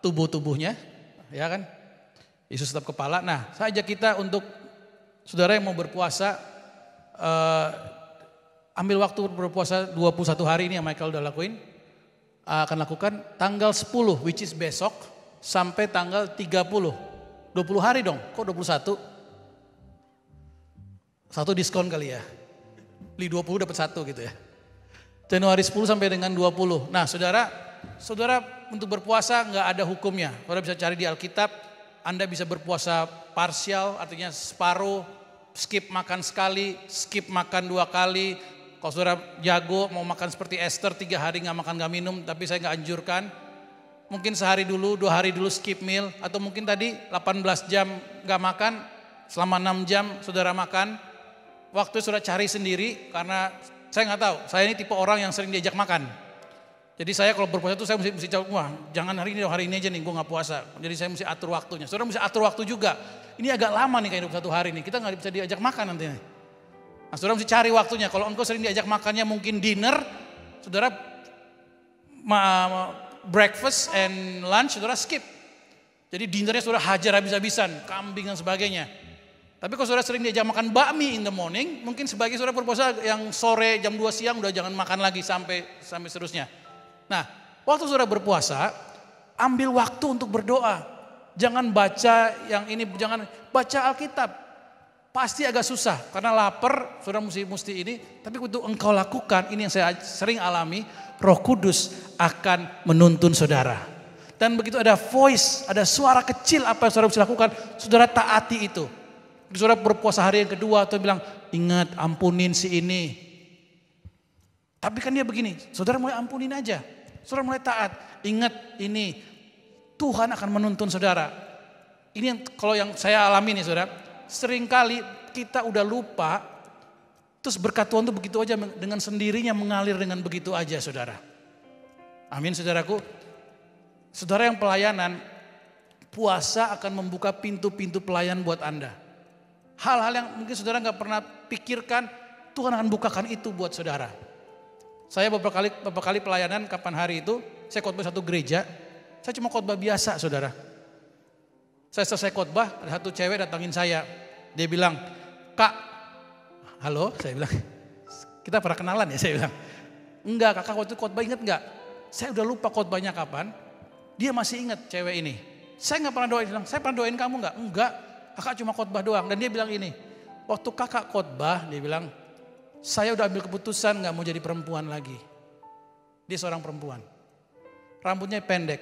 Tubuh-tubuhnya. Ya kan? Yesus tetap kepala. Nah, saya ajak kita untuk saudara yang mau berpuasa, ambil waktu berpuasa 21 hari ini yang Michael udah lakuin. Akan lakukan tanggal 10, which is besok, sampai tanggal 30. 20 hari dong, kok 21? Satu diskon kali ya. Beli 20 dapat 1 gitu ya. Januari 10 sampai dengan 20. Nah saudara untuk berpuasa nggak ada hukumnya. Saudara bisa cari di Alkitab, Anda bisa berpuasa parsial, artinya separuh, skip makan sekali, skip makan 2 kali. Kalau saudara jago mau makan seperti Esther 3 hari nggak makan nggak minum, tapi saya nggak anjurkan. Mungkin sehari dulu, 2 hari dulu skip meal, atau mungkin tadi 18 jam nggak makan, selama 6 jam saudara makan. Waktu saudara cari sendiri, karena saya nggak tahu, saya ini tipe orang yang sering diajak makan. Jadi saya kalau berpuasa itu saya mesti wah jangan hari ini aja nih gue nggak puasa. Jadi saya mesti atur waktunya. Saudara mesti atur waktu juga. Ini agak lama nih kayak 21 hari nih, kita nggak bisa diajak makan nanti. Nah saudara mesti cari waktunya. Kalau engkau sering diajak makannya mungkin dinner, saudara breakfast and lunch saudara skip. Jadi dinernya saudara hajar habis-habisan, kambing dan sebagainya. Tapi kalau saudara sering diajak makan bakmi in the morning, mungkin sebagai saudara berpuasa yang sore jam 2 siang udah jangan makan lagi sampai seterusnya. Nah, waktu saudara berpuasa, ambil waktu untuk berdoa. Jangan baca yang ini, jangan baca Alkitab. Pasti agak susah karena lapar, saudara mesti ini. Tapi untuk engkau lakukan, ini yang saya sering alami, Roh Kudus akan menuntun saudara. Dan begitu ada voice, ada suara kecil apa yang saudara bisa lakukan, saudara taati itu. Saudara berpuasa hari yang kedua atau bilang, ingat ampunin si ini. Tapi kan dia begini, saudara mulai ampunin aja. Saudara mulai taat, ingat ini, Tuhan akan menuntun saudara. Ini yang kalau yang saya alami nih saudara, seringkali kita udah lupa, terus berkat Tuhan itu begitu aja dengan sendirinya mengalir dengan begitu aja saudara. Amin saudaraku. Saudara yang pelayanan, puasa akan membuka pintu-pintu pelayan buat Anda. Hal-hal yang mungkin saudara gak pernah pikirkan, Tuhan akan bukakan itu buat saudara. Saya beberapa kali pelayanan, kapan hari itu, saya khotbah satu gereja, saya cuma khotbah biasa saudara. Saya selesai khotbah, ada satu cewek datangin saya, dia bilang, Kak, halo, saya bilang, kita pernah kenalan ya, saya bilang, enggak kakak waktu khotbah inget enggak? Saya udah lupa khotbahnya kapan, dia masih ingat cewek ini. Saya gak pernah doain, dia bilang, saya pernah doain kamu enggak? Enggak. Kakak cuma khotbah doang. Dan dia bilang ini, waktu kakak khotbah, dia bilang, saya udah ambil keputusan gak mau jadi perempuan lagi. Dia seorang perempuan. Rambutnya pendek.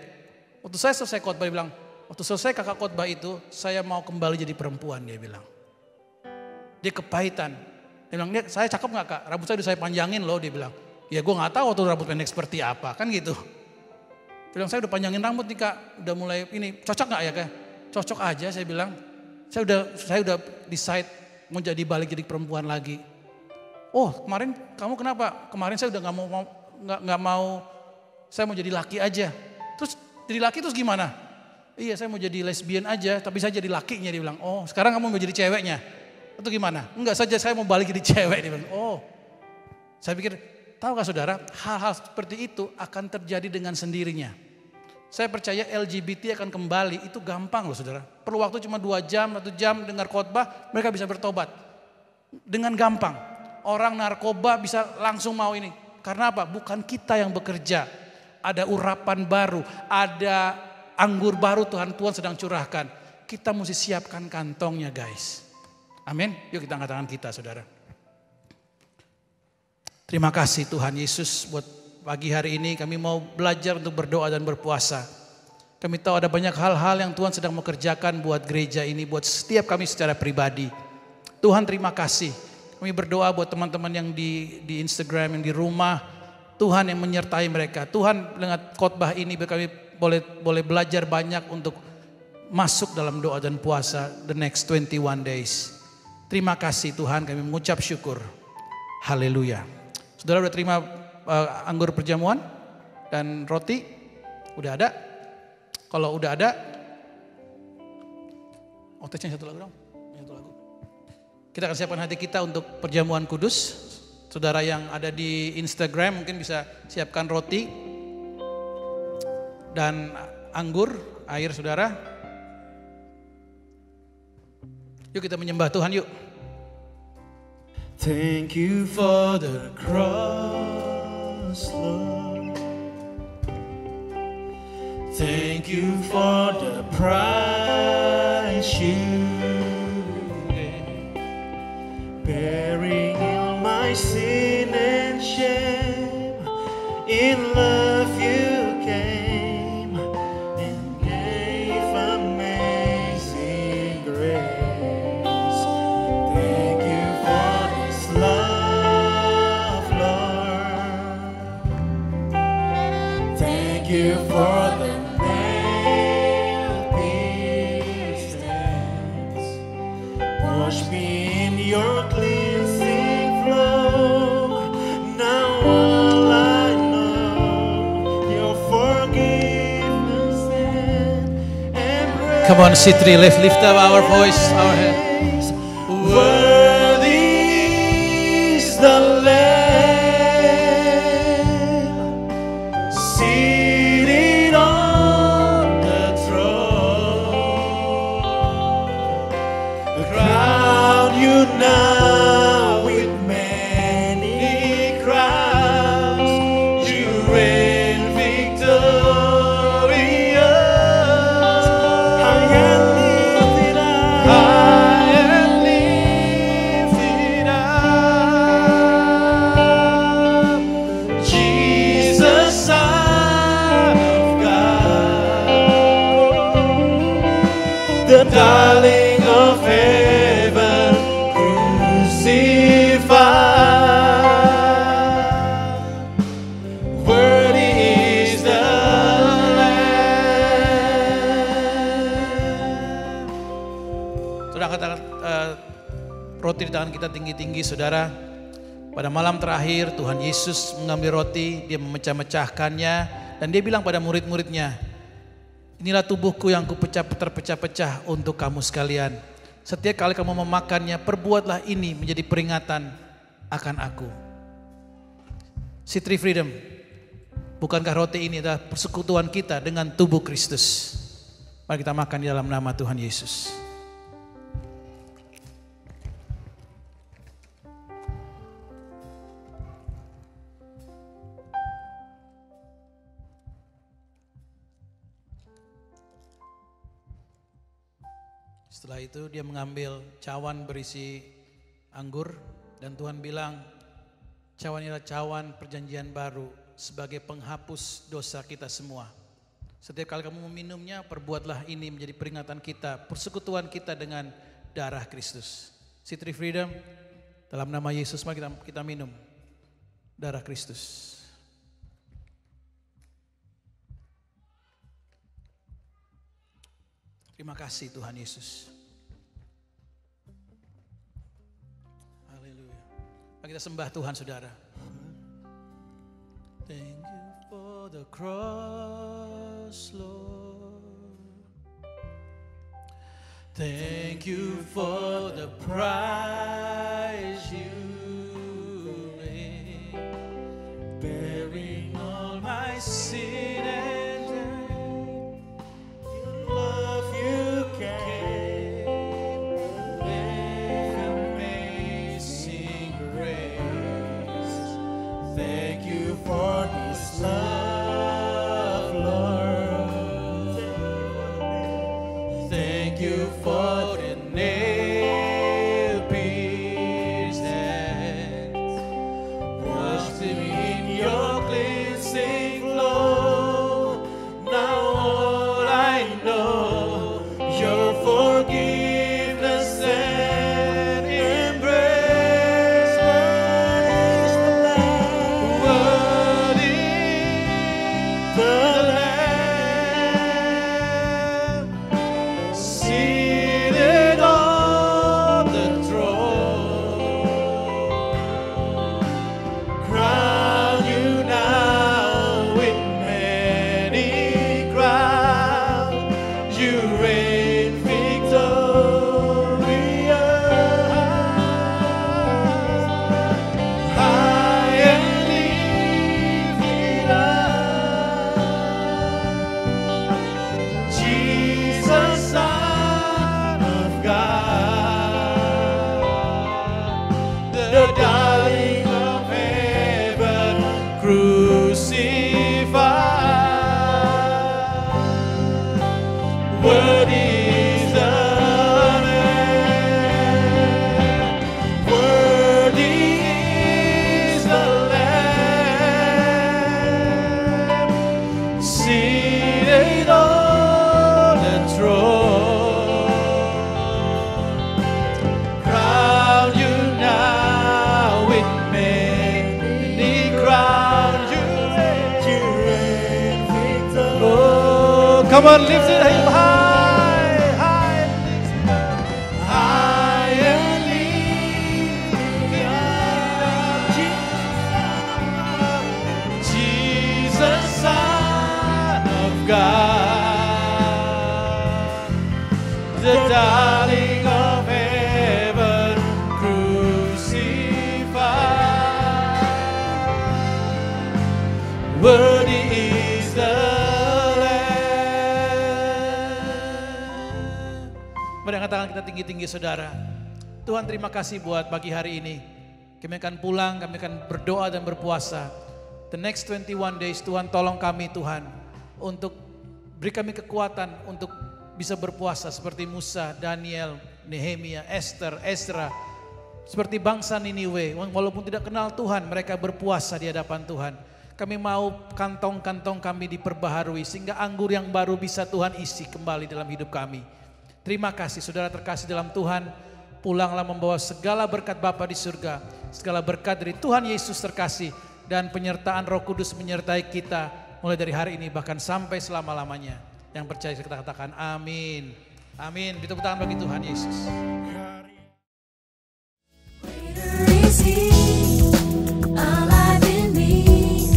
Waktu saya selesai khotbah, dia bilang, waktu selesai kakak khotbah itu, saya mau kembali jadi perempuan, dia bilang. Dia kepahitan. Dia bilang, saya cakep gak kak? Rambut saya udah saya panjangin loh, dia bilang. Ya gue gak tahu waktu rambut pendek seperti apa, kan gitu. Dia bilang, saya udah panjangin rambut nih kak, udah mulai ini, cocok gak ya kak? Cocok aja, saya bilang. Saya udah decide mau jadi balik jadi perempuan lagi. Oh kemarin kamu kenapa? Kemarin saya udah nggak mau, saya mau jadi laki aja. Terus jadi laki terus gimana? Iya saya mau jadi lesbian aja, tapi saya jadi lakinya. Dia bilang, oh sekarang kamu mau jadi ceweknya? Atau gimana? Enggak saja saya mau balik jadi cewek. Dia bilang, oh. Saya pikir, tahukah saudara, hal-hal seperti itu akan terjadi dengan sendirinya. Saya percaya LGBT akan kembali, itu gampang loh saudara. Perlu waktu cuma 2 jam, 1 jam dengar khotbah, mereka bisa bertobat. Dengan gampang. Orang narkoba bisa langsung mau ini. Karena apa? Bukan kita yang bekerja. Ada urapan baru, ada anggur baru Tuhan sedang curahkan. Kita mesti siapkan kantongnya guys. Amin. Yuk kita angkat tangan kita saudara. Terima kasih Tuhan Yesus buat pagi hari ini kami mau belajar untuk berdoa dan berpuasa. Kami tahu ada banyak hal-hal yang Tuhan sedang mengerjakan buat gereja ini, buat setiap kami secara pribadi. Tuhan terima kasih. Kami berdoa buat teman-teman yang di Instagram, yang di rumah. Tuhan yang menyertai mereka. Tuhan dengan khotbah ini kami boleh belajar banyak untuk masuk dalam doa dan puasa the next 21 days. Terima kasih Tuhan, kami mengucap syukur. Haleluya. Saudara udah terima anggur perjamuan dan roti? Udah ada? Kalau udah ada, tesnya satu lagu dong. Satu lagu. Kita akan siapkan hati kita untuk perjamuan kudus. Saudara yang ada di Instagram mungkin bisa siapkan roti dan anggur, air saudara. Yuk kita menyembah Tuhan yuk. Thank you for the cross, Lord. Thank you for the price you paid, bearing all my sin and shame. In love you came and gave amazing grace. Thank you for this love, Lord. Thank you for the nail pieces. Wash me in your cleansing flow. Now all I know, your forgiveness and embrace. Come on Sitri, lift up our voice, our hands. Worthy is the Lamb seated on the throne. Crown you now with many crowns. You reign victorious. High and lifted up. High and lifted up. Jesus, Son of God, the darling of heaven, crucified. Worthy is the Lamb. Saudara katakan roti di tangan kita tinggi-tinggi saudara. Pada malam terakhir Tuhan Yesus mengambil roti, dia memecah-mecahkannya dan dia bilang pada murid-muridnya, inilah tubuhku yang kupecah terpecah-pecah untuk kamu sekalian. Setiap kali kamu memakannya, perbuatlah ini menjadi peringatan akan aku. Sitri Freedom, bukankah roti ini adalah persekutuan kita dengan tubuh Kristus? Mari kita makan di dalam nama Tuhan Yesus. Setelah itu dia mengambil cawan berisi anggur dan Tuhan bilang, cawan inilah cawan perjanjian baru sebagai penghapus dosa kita semua. Setiap kali kamu meminumnya, perbuatlah ini menjadi peringatan kita, persekutuan kita dengan darah Kristus. Sitri Freedom, dalam nama Yesus mari kita minum darah Kristus. Terima kasih Tuhan Yesus. Haleluya. Mari kita sembah Tuhan saudara. Thank you for the cross, Lord. Thank you for the price you paid, bearing all my sin and shame. Love you came, Amazing grace. thank you for this love, Lord. Thank you for the nail pierced on, lift it high, high, I am lifted up, Jesus, Son of God, the darling of heaven, crucified. Worthy is the Lamb. Mari angkat tangan kita tinggi-tinggi saudara. Tuhan terima kasih buat pagi hari ini. Kami akan pulang, kami akan berdoa dan berpuasa. The next 21 days Tuhan tolong kami Tuhan. Untuk beri kami kekuatan untuk bisa berpuasa seperti Musa, Daniel, Nehemia, Esther, Ezra. Seperti bangsa Niniwe, walaupun tidak kenal Tuhan, mereka berpuasa di hadapan Tuhan. Kami mau kantong-kantong kami diperbaharui sehingga anggur yang baru bisa Tuhan isi kembali dalam hidup kami. Terima kasih saudara terkasih dalam Tuhan. Pulanglah membawa segala berkat Bapa di surga, segala berkat dari Tuhan Yesus terkasih, dan penyertaan Roh Kudus menyertai kita mulai dari hari ini bahkan sampai selama-lamanya. Yang percaya kita katakan amin. Amin. Tepuk tangan bagi Tuhan Yesus. Greater is He alive in me,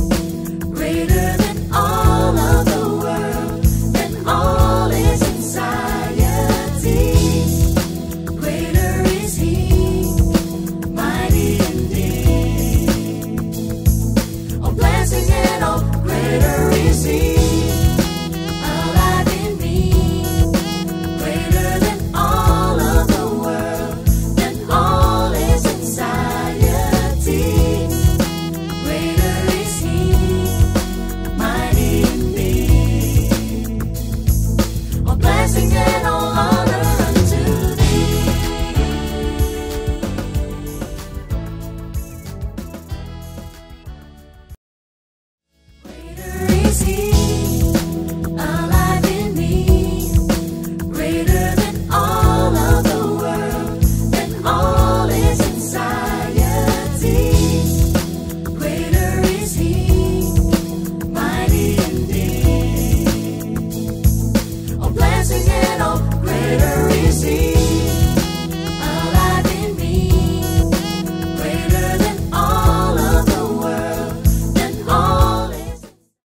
greater than all of the world, than all its anxiety. Greater is He, mighty indeed. Oh, blessing and oh, greater is He alive in me, greater than all of the world, than all its anxiety. Greater is He, mighty indeed. Oh, blessing and all honor unto Thee. Greater is He alive in me, greater than all of the world, than all its anxiety. Greater is He, mighty indeed. Oh, blessing and oh, greater is He.